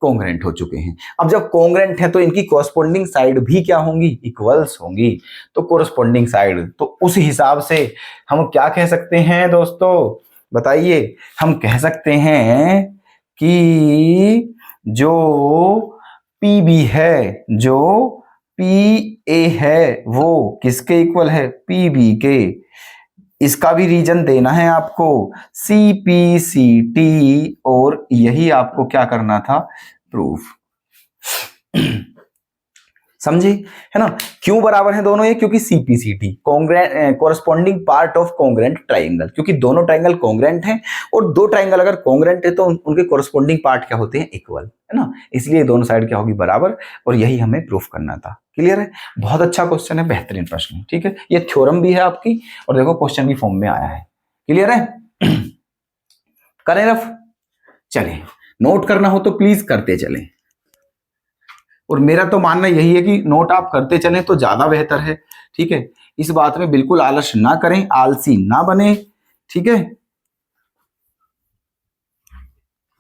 Speaker 1: कॉन्ग्रेंट हो चुके हैं। अब जब कॉन्ग्रेंट है तो इनकी कोरस्पोंडिंग साइड भी क्या होंगी, इक्वल्स होंगी। तो कोरस्पोंडिंग साइड, तो उस हिसाब से हम क्या कह सकते हैं दोस्तों, बताइए, हम कह सकते हैं कि जो PB है, जो PA है, वो किसके इक्वल है? PB के। इसका भी रीजन देना है आपको, CPCT, और यही आपको क्या करना था? प्रूफ। समझे, है ना? क्यों बराबर हैं दोनों ये? क्योंकि CPCT corresponding part of congruent triangle, क्योंकि दोनों ट्राइंगल कॉन्ग्रेंट हैं, और दो ट्राइंगल अगर कॉन्ग्रेंट है तो उनके कोरेस्पॉन्डिंग पार्ट क्या होते हैं? इक्वल, है ना? इसलिए दोनों साइड क्या होगी? बराबर, और यही हमें प्रूफ करना था। क्लियर है? बहुत अच्छा क्वेश्चन है, बेहतरीन प्रश्न है। ठीक है, ये थ्योरम भी है आपकी, और देखो क्वेश्चन भी फॉर्म में आया है। क्लियर है? करें रफ? चलें, नोट करना हो तो प्लीज करते चलें, और मेरा तो मानना यही है कि नोट आप करते चलें तो ज्यादा बेहतर है। ठीक है, इस बात में बिल्कुल आलस ना करें, आलसी ना बने। ठीक है,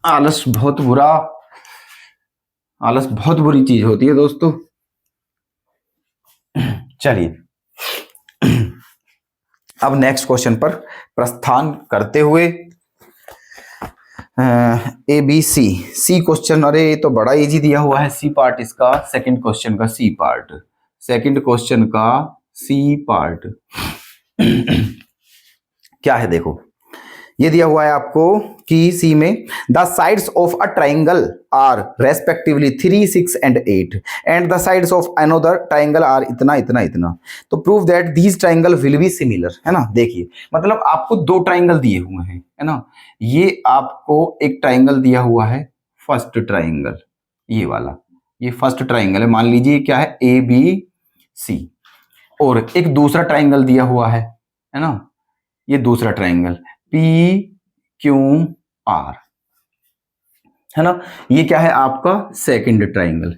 Speaker 1: आलस बहुत बुरा, आलस बहुत बुरी चीज होती है दोस्तों। चलिए, अब नेक्स्ट क्वेश्चन पर प्रस्थान करते हुए, ABC सी क्वेश्चन, अरे ये तो बड़ा इजी दिया हुआ है। सी पार्ट इसका, सेकंड क्वेश्चन का सी पार्ट, सेकंड क्वेश्चन का सी पार्ट क्या है? देखो, ये दिया हुआ है आपको कि सी में the sides of a triangle are respectively 3, 6 and 8 and the sides of another triangle are इतना इतना इतना, तो prove that these triangle will be similar. है ना? देखिए, मतलब आपको दो ट्राइंगल दिए हुए हैं, है ना? ये आपको एक ट्राइंगल दिया हुआ है, फर्स्ट ट्राइंगल, ये वाला, ये फर्स्ट ट्राइंगल है, मान लीजिए क्या है? ABC, और एक दूसरा ट्राइंगल दिया हुआ है ना? ये दूसरा ट्राइंगल PQR, है ना? ये क्या है? आपका सेकंड ट्राइंगल।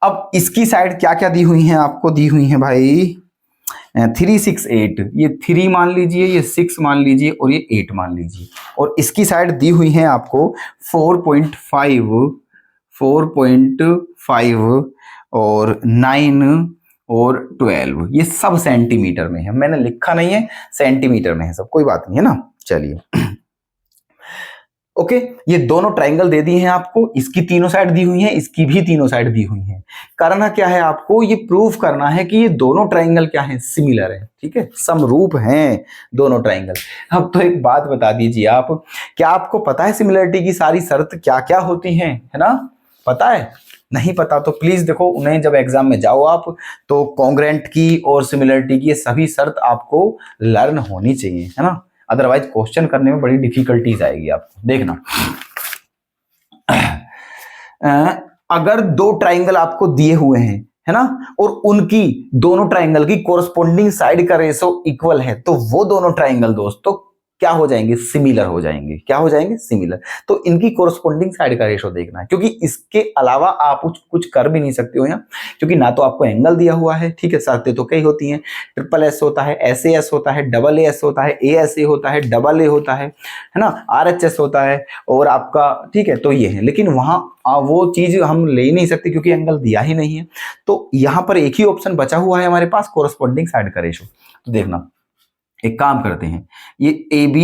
Speaker 1: अब इसकी साइड क्या क्या दी हुई हैं? आपको दी हुई हैं भाई 3, 6, 8, ये 3 मान लीजिए, ये 6 मान लीजिए, और ये 8 मान लीजिए, और इसकी साइड दी हुई है आपको 4.5, 4.5 और 9 और 12, ये सब सेंटीमीटर में है, मैंने लिखा नहीं है, सेंटीमीटर में है सब, कोई बात नहीं, है ना? चलिए, ओके, ये दोनों ट्राइंगल दे दिए हैं आपको, इसकी तीनों साइड दी हुई हैं, इसकी भी तीनों साइड दी हुई हैं। करना क्या है? आपको ये प्रूफ करना है कि ये दोनों ट्राइंगल क्या है? सिमिलर है। ठीक है, समरूप हैं दोनों ट्राइंगल। अब तो एक बात बता दीजिए आप, क्या आपको पता है सिमिलरिटी की सारी शर्त क्या क्या होती हैं? है ना? पता है? नहीं पता तो प्लीज देखो, उन्हें जब एग्जाम में जाओ आप, तो कॉन्ग्रेंट की और सिमिलरिटी की ये सभी शर्त आपको लर्न होनी चाहिए, है ना? अदरवाइज क्वेश्चन करने में बड़ी डिफिकल्टीज आएगी आपको। देखना, अगर दो ट्राइंगल आपको दिए हुए हैं, है ना, और उनकी दोनों ट्राइंगल की कोरस्पोंडिंग साइड का रेशो इक्वल है, तो वो दोनों ट्राइंगल दोस्तों क्या हो जाएंगे? सिमिलर हो जाएंगे। क्या हो जाएंगे? सिमिलर। तो इनकी कोरस्पोंडिंग साइड का रेशो देखना है, क्योंकि इसके अलावा आप कुछ कर भी नहीं सकते हो यहाँ, क्योंकि ना तो आपको एंगल दिया हुआ है, ठीक है, शर्तें तो कई होती हैं, SSS होता है, SAS होता है, AA होता है, ASA होता है, AA होता है ना, RHS होता है, और आपका, ठीक है, तो ये है, लेकिन वहां वो चीज हम ले नहीं सकते क्योंकि एंगल दिया ही नहीं है। तो यहां पर एक ही ऑप्शन बचा हुआ है हमारे पास, कोरस्पोंडिंग साइड का रेशो। तो देखना, एक काम करते हैं, ये AB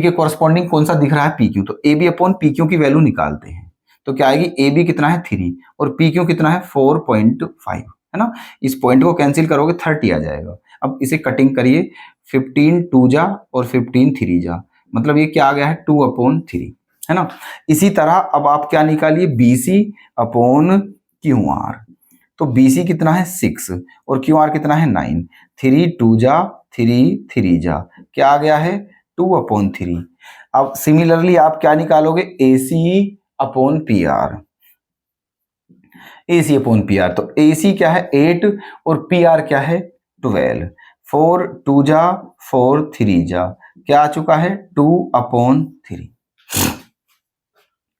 Speaker 1: के कॉरस्पॉन्डिंग कौन सा दिख रहा है? PQ, तो AB अपॉन PQ की वैल्यू निकालते हैं, तो क्या आएगी? AB कितना है? 3, और PQ कितना है? 4.5, है ना? इस पॉइंट को कैंसिल करोगे 30 आ जाएगा। अब इसे कटिंग करिए, 15 2 जा और 15 3 जा, मतलब ये क्या आ गया है? 2/3, है ना? इसी तरह अब आप क्या निकालिए? BC अपॉन QR, तो BC कितना है? 6, और QR कितना है? 9, 3 2 जा 3 3 जा, क्या आ गया है? 2/3। अब सिमिलरली आप क्या निकालोगे? AC upon PR, AC upon PR, तो AC क्या है? 8, और PR क्या है? 12, 4 2 जा 4 3 जा, क्या आ चुका है? 2/3,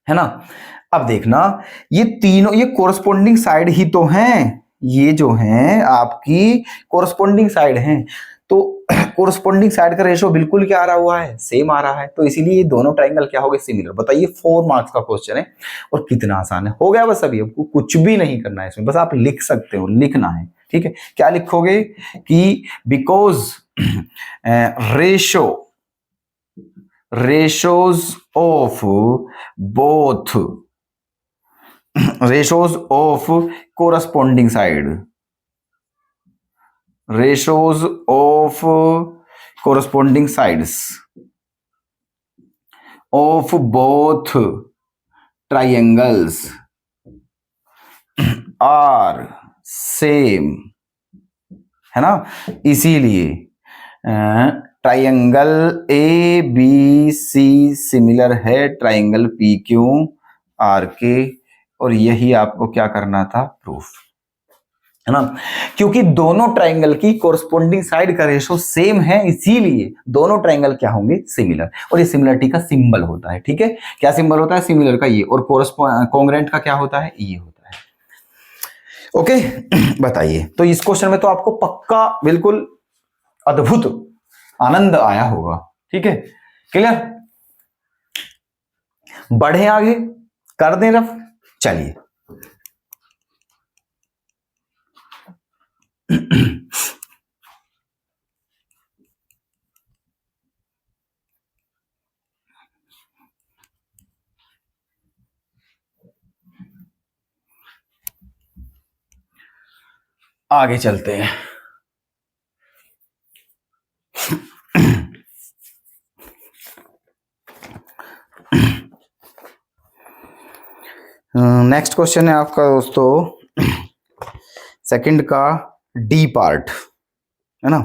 Speaker 1: है ना? अब देखना, ये तीनों, ये कोरस्पोंडिंग साइड ही तो हैं, ये जो हैं आपकी कोरस्पोंडिंग साइड हैं, तो कोरस्पोंडिंग साइड का रेशो बिल्कुल क्या आ रहा हुआ है? सेम आ रहा है, तो इसीलिए ये दोनों ट्राइंगल क्या हो गए? सिमिलर। बताइए, 4 मार्क्स का क्वेश्चन है, और कितना आसान है, हो गया बस। अभी आपको कुछ भी नहीं करना है इसमें, बस आप लिख सकते हो, लिखना है, ठीक है? क्या लिखोगे कि because ratio ratios of both ratios of corresponding side, ratios of corresponding sides of both triangles are same, है ना। इसीलिए triangle A B C similar है ट्राइंगल पी क्यू आर के, और यही आपको क्या करना था, प्रूफ, है ना। क्योंकि दोनों ट्राइंगल की कोरस्पोंडिंग साइड का रेशो सेम है, इसीलिए दोनों ट्राइंगल क्या होंगे, सिमिलर, और ये सिमिलरिटी का सिंबल होता है। ठीक है, क्या सिंबल होता है, सिमिलर का ये, और कोंग्रेंट का क्या होता है, ये होता है। ओके बताइए, तो इस क्वेश्चन में तो आपको पक्का बिल्कुल अद्भुत आनंद आया होगा। ठीक है, क्लियर, बढ़े आगे, कर दें रफ, चलिए आगे चलते हैं। नेक्स्ट क्वेश्चन है आपका दोस्तों सेकंड का डी पार्ट, है ना।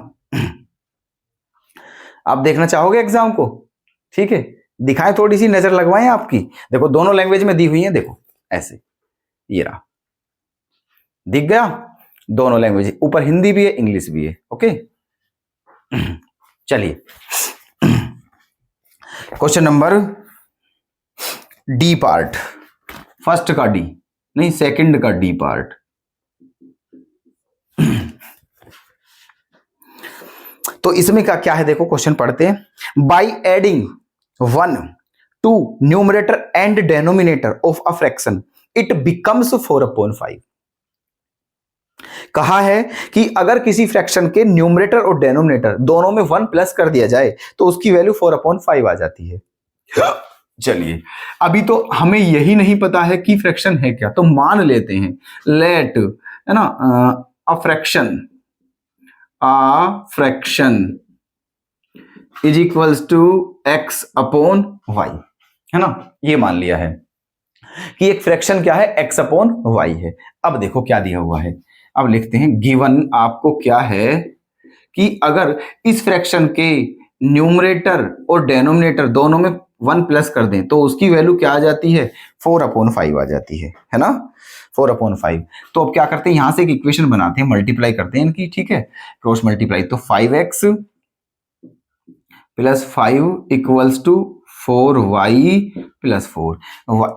Speaker 1: आप देखना चाहोगे एग्जाम को, ठीक है, दिखाएं, थोड़ी सी नजर लगवाएं आपकी। देखो दोनों लैंग्वेज में दी हुई है, देखो ऐसे, ये रहा, दिख गया, दोनों लैंग्वेज, ऊपर हिंदी भी है इंग्लिश भी है। ओके चलिए question number D part, first का डी नहीं, सेकंड का डी पार्ट। तो इसमें क्या क्या है, देखो क्वेश्चन पढ़ते हैं। By adding 1 to numerator and denominator of a fraction it becomes 4/5। कहा है कि अगर किसी फ्रैक्शन के न्यूमरेटर और डेनोमिनेटर दोनों में 1 प्लस कर दिया जाए तो उसकी वैल्यू 4/5 आ जाती है। चलिए, अभी तो हमें यही नहीं पता है कि फ्रैक्शन है क्या, तो मान लेते हैं, लेट, है ना, a fraction is equals to x/y, है ना, ये मान लिया है कि एक फ्रैक्शन क्या है, x/y है। अब देखो क्या दिया हुआ है, अब लिखते हैं, गिवन आपको क्या है कि अगर इस फ्रैक्शन के न्यूमरेटर और डेनोमिनेटर दोनों में 1 प्लस कर दें तो उसकी वैल्यू क्या आ जाती है, 4/5 आ जाती है ना, 4/5। तो अब क्या करते हैं, यहां से एक इक्वेशन बनाते हैं, मल्टीप्लाई करते हैं इनकी, ठीक है, क्रॉस मल्टीप्लाई, तो 5x + 5 इक्वल्स टू 4y + 4,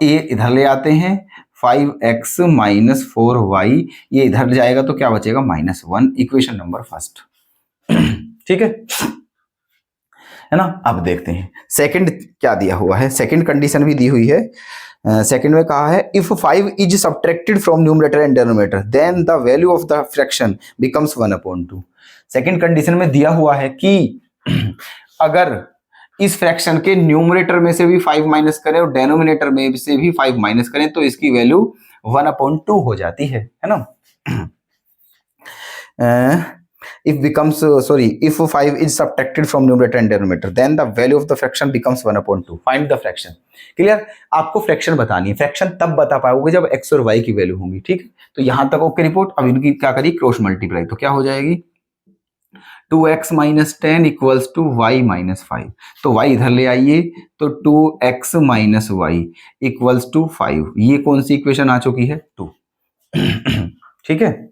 Speaker 1: ये इधर ले आते हैं, 5x - 4y, ये इधर जाएगा तो क्या बचेगा, -1, इक्वेशन नंबर फर्स्ट। ठीक है ना। अब देखते हैं सेकंड क्या दिया हुआ है, सेकंड कंडीशन भी दी हुई है। सेकंड में कहा है, if 5 is subtracted from numerator and denominator then the value of the fraction becomes 1/2। Second condition में दिया हुआ है कि अगर इस फ्रैक्शन के न्यूमरेटर में से भी 5 माइनस करें और डेनोमिनेटर में से भी 5 माइनस करें तो इसकी वैल्यू 1/2 हो जाती है ना। if 5 is subtracted from numerator and denominator then the value of the fraction becomes 1/2, find the fraction। Clear, आपको फ्रैक्शन बतानी है, फ्रैक्शन तब बता पाओगे जब x और y की वैल्यू होंगी। ठीक, तो यहां तक ओके रिपोर्ट। अब इनकी क्या करिए, क्रॉस मल्टीप्लाई, तो क्या हो जाएगी, 2x - 10 इक्वल्स टू y - 5, तो y इधर ले आइए, तो 2x - y इक्वल्स टू 5, ये कौन सी इक्वेशन आ चुकी है, 2। ठीक है,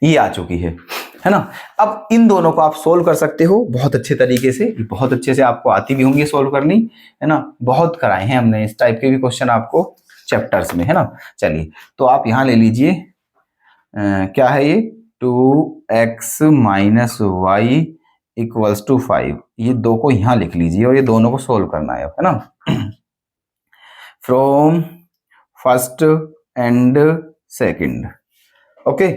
Speaker 1: ये आ चुकी है ना। अब इन दोनों को आप सोल्व कर सकते हो बहुत अच्छे तरीके से, बहुत अच्छे से आपको आती भी होंगी सोल्व करनी, है ना, बहुत कराए हैं हमने इस टाइप के भी क्वेश्चन आपको चैप्टर्स में, है ना। चलिए, तो आप यहां ले लीजिए, क्या है ये, 2x - y इक्वल्स टू 5, ये दो को यहां लिख लीजिए और ये दोनों को सोल्व करना है ना, from first and second. Okay,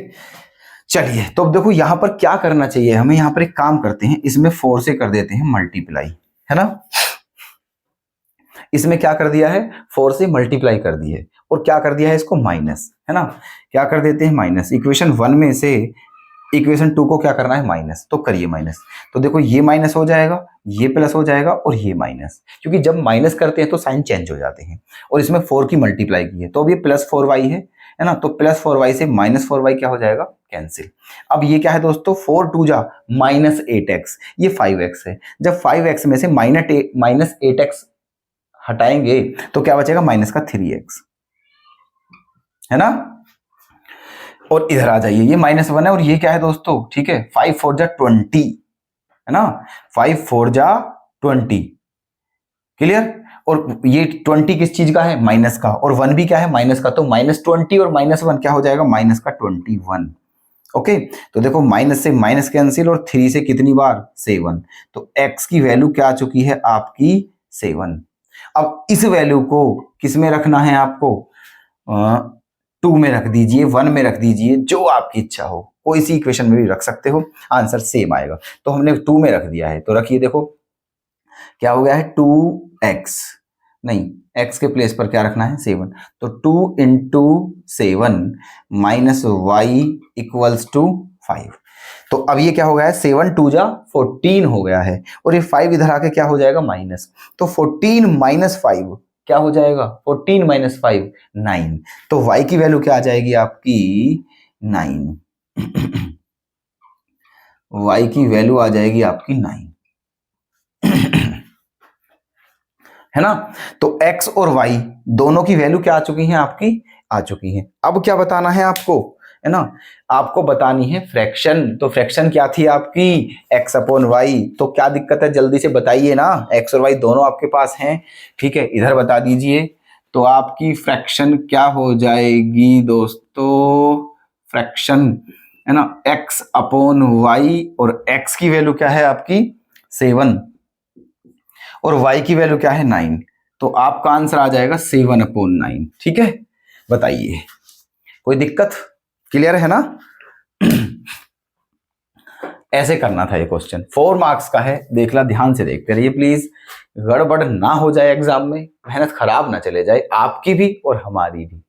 Speaker 1: चलिए, तो अब देखो यहां पर क्या करना चाहिए हमें, यहां पर एक काम करते हैं, इसमें 4 से कर देते हैं मल्टीप्लाई, है ना। इसमें क्या कर दिया है, 4 से मल्टीप्लाई कर दी है और क्या कर दिया है इसको माइनस, है ना। क्या कर देते हैं माइनस, इक्वेशन 1 में से इक्वेशन 2 को क्या करना है माइनस, तो करिए माइनस। तो देखो ये माइनस हो जाएगा, ये प्लस हो जाएगा और ये माइनस, क्योंकि जब माइनस करते हैं तो साइन चेंज हो जाते हैं और इसमें 4 की मल्टीप्लाई की है तो अब ये प्लस 4y है ना। तो प्लस 4y से माइनस 4y क्या हो जाएगा, कैंसिल। अब ये क्या है दोस्तों, 4 2 जा माइनस 8x, ये 5x है। जब 5x में से माइनस 8x हटाएंगे तो क्या बचेगा, माइनस का 3x, है ना। और इधर आ जाइए, ये -1 है और ये क्या है दोस्तों, ठीक है, 5 4 जा 20, है ना, 5 4 जा 20, क्लियर। और ये 20 किस चीज का है, माइनस का, और 1 भी क्या है, माइनस का, तो -20 और -1 क्या हो जाएगा, माइनस का 21। ओके, तो देखो माइनस से माइनस कैंसिल और 3 से कितनी बार, 7, तो x की वैल्यू क्या आ चुकी है आपकी 7। अब इस वैल्यू को किस में रखना है आपको, 2 में रख दीजिए, 1 में रख दीजिए, जो आपकी इच्छा हो, कोई सी इक्वेशन में भी रख सकते हो, आंसर सेम आएगा। तो हमने 2 में रख दिया है, तो रखिए, देखो क्या हो गया है, 2x, नहीं x के प्लेस पर क्या रखना है, 7, तो 2 into 7 minus Y equals to 5। तो अब ये क्या हो गया है, 7 2 जा 14 हो गया है और ये 5 इधर आके क्या हो जाएगा, माइनस, तो 14 माइनस 5 क्या हो जाएगा, 14 माइनस 5 9, तो y की वैल्यू क्या आ जाएगी आपकी 9, y की वैल्यू आ जाएगी आपकी 9, है ना। तो x और y दोनों की वैल्यू क्या आ चुकी है आपकी, आ चुकी है। अब क्या बताना है आपको, है ना, आपको बतानी है फ्रैक्शन। तो फ्रैक्शन क्या थी आपकी, x अपॉन वाई, तो क्या दिक्कत है, जल्दी से बताइए ना, x और y दोनों आपके पास हैं, ठीक है, इधर बता दीजिए। तो आपकी फ्रैक्शन क्या हो जाएगी दोस्तों, फ्रैक्शन, है ना, x अपॉन वाई, और x की वैल्यू क्या है आपकी 7 और y की वैल्यू क्या है 9, तो आपका आंसर आ जाएगा 7 अपॉन 9, ठीक है। बताइए, कोई दिक्कत, क्लियर है ना। ऐसे करना था ये क्वेश्चन, 4 मार्क्स का है, देखना, ध्यान से देखते रहिए प्लीज, गड़बड़ ना हो जाए एग्जाम में, मेहनत खराब ना चले जाए आपकी भी और हमारी भी।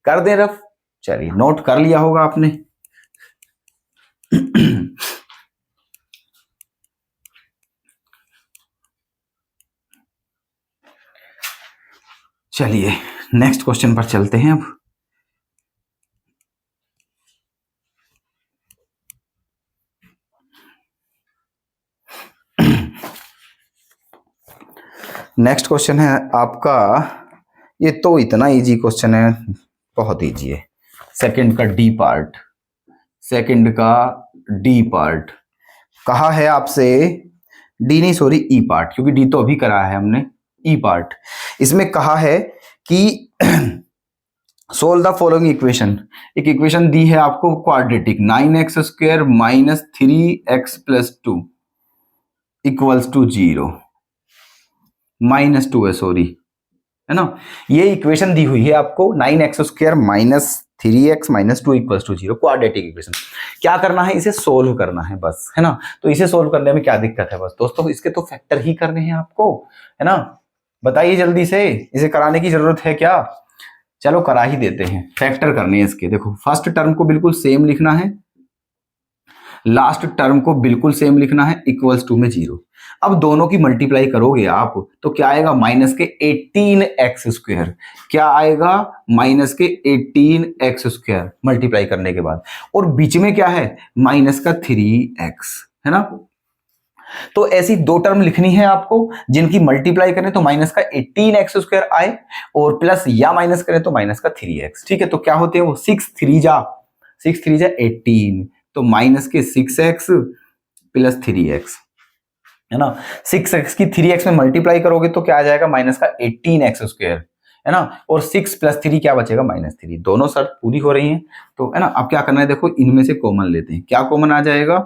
Speaker 1: कर दे रफ, चलिए नोट कर लिया होगा आपने। चलिए नेक्स्ट क्वेश्चन पर चलते हैं अब। नेक्स्ट क्वेश्चन है आपका, ये तो इतना इजी क्वेश्चन है, बहुत इजी है। सेकंड का डी पार्ट, सेकंड का डी पार्ट कहा है आपसे, डी नहीं सॉरी ई पार्ट, क्योंकि डी तो अभी करा है हमने, ई पार्ट। इसमें कहा है कि सोल्व द फॉलोइंग इक्वेशन, एक इक्वेशन दी है आपको quadratic, 9x square minus 3x plus 2 equals to 0, -2 है सॉरी, है ना। ये इक्वेशन दी हुई है आपको 9x square minus 3x minus 2 equals to 0, quadratic equation. क्या करना है, इसे सोल्व करना है बस, है ना। तो इसे सोल्व करने में क्या दिक्कत है, बस दोस्तों इसके तो फैक्टर ही करने हैं आपको, है ना। बताइए जल्दी से, इसे कराने की जरूरत है क्या, चलो करा ही देते हैं, फैक्टर करने हैं इसके। देखो फर्स्ट टर्म को बिल्कुल सेम लिखना है, लास्ट टर्म को बिल्कुल सेम लिखना है, इक्वल्स टू में 0। अब दोनों की मल्टीप्लाई करोगे आप तो क्या आएगा, माइनस के 18x स्क्वायर, क्या आएगा, माइनस के 18x स्क्वायर मल्टीप्लाई करने के बाद, और बीच में क्या है, माइनस का 3x, है ना। तो ऐसी दो टर्म लिखनी है आपको जिनकी मल्टीप्लाई करें तो माइनस का 18x स्क्वायर आए और प्लस या माइनस करें तो माइनस का 3x, ठीक है। तो क्या होते हैं वो, 6 3 जा 18, तो माइनस के 6x प्लस 3x, है ना। 6x की 3x में मल्टीप्लाई करोगे तो क्या आ जाएगा, माइनस का 18x स्क्वायर, है ना, और 6 प्लस 3 क्या बचेगा, -3। दोनों शर्त पूरी हो रही हैं, तो है ना। अब क्या करना है, देखो इनमें से कॉमन लेते हैं, क्या कॉमन आ जाएगा,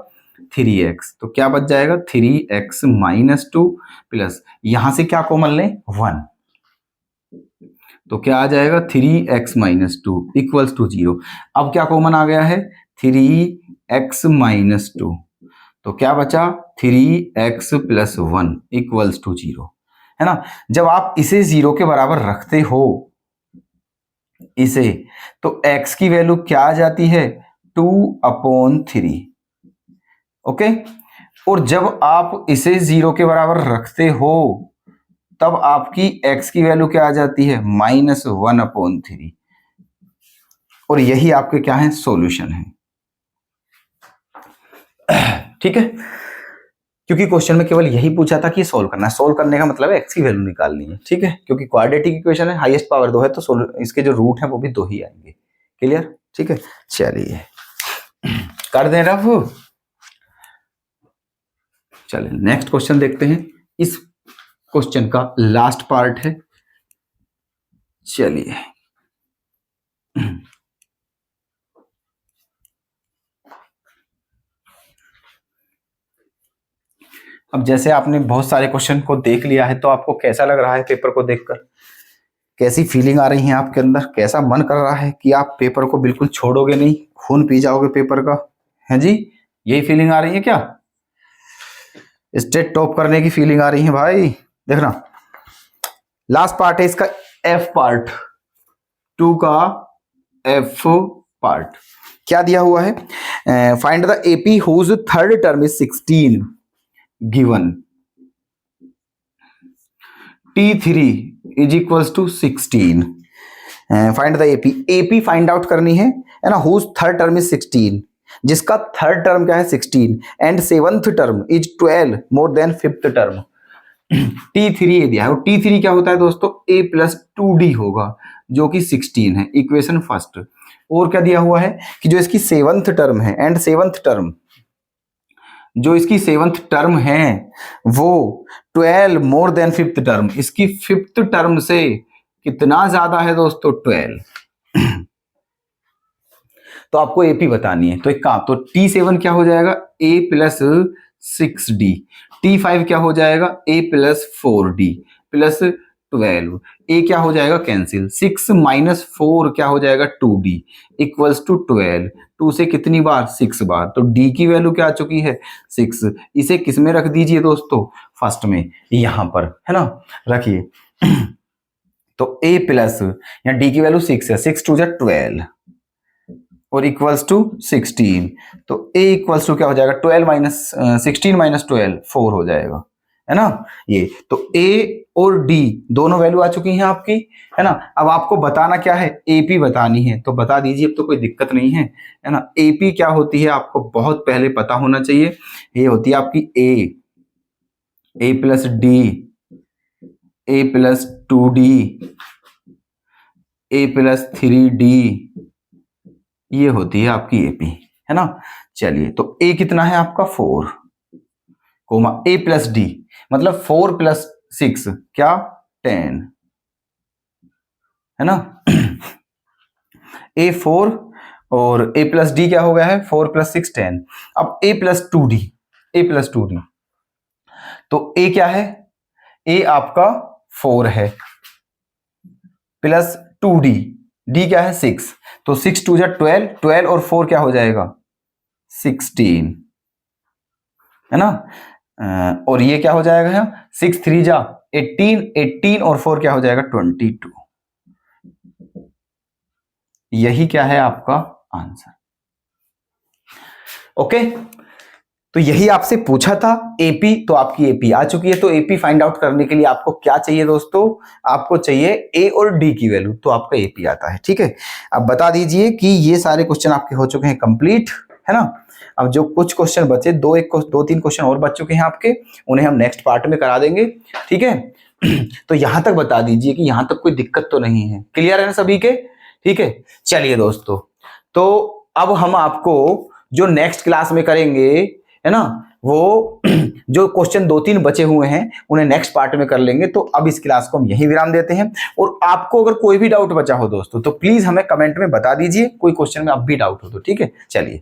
Speaker 1: 3x, तो क्या बच जाएगा 3x माइनस 2 प्लस, यहां से क्या कॉमन लें 1, तो क्या आ जाएगा 3x माइनस 2 इक्वल्स टू 0। अब क्या कॉमन आ गया है, 3x माइनस 2, तो क्या बचा 3x + 1 = 0, है ना। जब आप इसे 0 के बराबर रखते हो इसे, तो x की वैल्यू क्या आ जाती है 2/3। ओके, और जब आप इसे 0 के बराबर रखते हो तब आपकी x की वैल्यू क्या आ जाती है -1/3। और यही आपके क्या है सॉल्यूशन है। ठीक है, क्योंकि क्वेश्चन में केवल यही पूछा था कि सॉल्व करना है। सॉल्व करने का मतलब है x की वैल्यू निकालनी है। ठीक है, क्योंकि क्वाड्रेटिक इक्वेशन है, हाईएस्ट पावर 2 है, तो इसके जो रूट है वो भी 2 ही आएंगे। क्लियर? ठीक है, चलिए कर दें रफ। चलिए नेक्स्ट क्वेश्चन देखते हैं। इस क्वेश्चन का लास्ट पार्ट है। चलिए अब जैसे आपने बहुत सारे क्वेश्चन को देख लिया है, तो आपको कैसा लग रहा है पेपर को देखकर? कैसी फीलिंग आ रही है आपके अंदर? कैसा मन कर रहा है कि आप पेपर को बिल्कुल छोड़ोगे नहीं, खून पी जाओगे पेपर का? है जी, यही फीलिंग आ रही है क्या? स्टेट टॉप करने की फीलिंग आ रही है भाई? देखना लास्ट पार्ट है इसका, एफ पार्ट 2 का एफ पार्ट। क्या दिया हुआ है? Find the AP whose third term is 16 given T3 = 16। Find the AP. AP find out करनी है ना, हुज थर्ड टर्म इज 16, जिसका थर्ड टर्म क्या है 16 and seventh term is 12 more than fifth term. T3 ये दिया है, और T3 क्या होता है दोस्तों a + 2d होगा, जो कि 16 है, इक्वेशन फर्स्ट। और क्या दिया हुआ है कि जो इसकी सेवंथ टर्म है एंड सेवंथ टर्म, जो इसकी सेवंथ टर्म है वो 12 मोर देन फिफ्थ टर्म, इसकी फिफ्थ टर्म से कितना ज्यादा है दोस्तों 12। तो आपको एपी बतानी है। तो एक काम, तो T7 क्या हो जाएगा a + 6d, T5 क्या हो जाएगा a + 4d + 12, a क्या हो जाएगा कैंसिल, 6 - 4 क्या हो जाएगा 2d = 12। 2 से कितनी बार 6 बार, तो d की वैल्यू क्या आ चुकी है 6। इसे किस में रख दीजिए दोस्तों, फर्स्ट में, यहां पर, है ना, रखिए। तो a प्लस, यहाँ d की वैल्यू 6 है, 6 × 2 = 12 और इक्वल्स टू 16। तो a इक्वल्स टू क्या हो जाएगा 12 - 16 - 12 4 हो जाएगा, है ना। ये तो a और d दोनों वैल्यू आ चुकी हैं आपकी, है ना। अब आपको बताना क्या है, AP बतानी है, तो बता दीजिए, अब तो कोई दिक्कत नहीं है ना। AP क्या होती है आपको बहुत पहले पता होना चाहिए। ये होती है आपकी a + d, a + 2d, a + 3d, ये होती है आपकी एपी, है ना। चलिए, तो a कितना है आपका 4, कोमा a + d मतलब 4 + 6 क्या 10, है ना। a 4 और a + d क्या हो गया है 4 + 6 10। अब a + 2d, a + 2d, तो a क्या है, a आपका 4 है प्लस 2d, d क्या है 6, तो 6 × 2 = 12, 12 और 4 क्या हो जाएगा 16, है ना। और ये क्या हो जाएगा 6 × 3 = 18, 18 और 4 क्या हो जाएगा 22। यही क्या है आपका आंसर। ओके, तो यही आपसे पूछा था एपी, तो आपकी एपी आ चुकी है। तो एपी फाइंड आउट करने के लिए आपको क्या चाहिए दोस्तों, आपको चाहिए ए और डी की वैल्यू, तो आपका एपी आता है। ठीक है, अब बता दीजिए कि ये सारे क्वेश्चन आपके हो चुके हैं कंप्लीट, है ना। अब जो कुछ क्वेश्चन बचे, 2-3 क्वेश्चन और बच चुके हैं आपके, उन्हें हम नेक्स्ट पार्ट में करा देंगे। ठीक है, तो यहां तक बता दीजिए कि यहां तक कोई दिक्कत तो नहीं है, क्लियर है ना सभी के। ठीक है, चलिए दोस्तों, तो अब हम आपको जो नेक्स्ट क्लास में करेंगे, है ना, वो जो क्वेश्चन 2-3 बचे हुए हैं उन्हें नेक्स्ट पार्ट में कर लेंगे। तो अब इस क्लास को हम यहीं विराम देते हैं। और आपको अगर कोई भी डाउट बचा हो दोस्तों, तो प्लीज हमें कमेंट में बता दीजिए, कोई क्वेश्चन में अब भी डाउट हो तो। ठीक है, चलिए।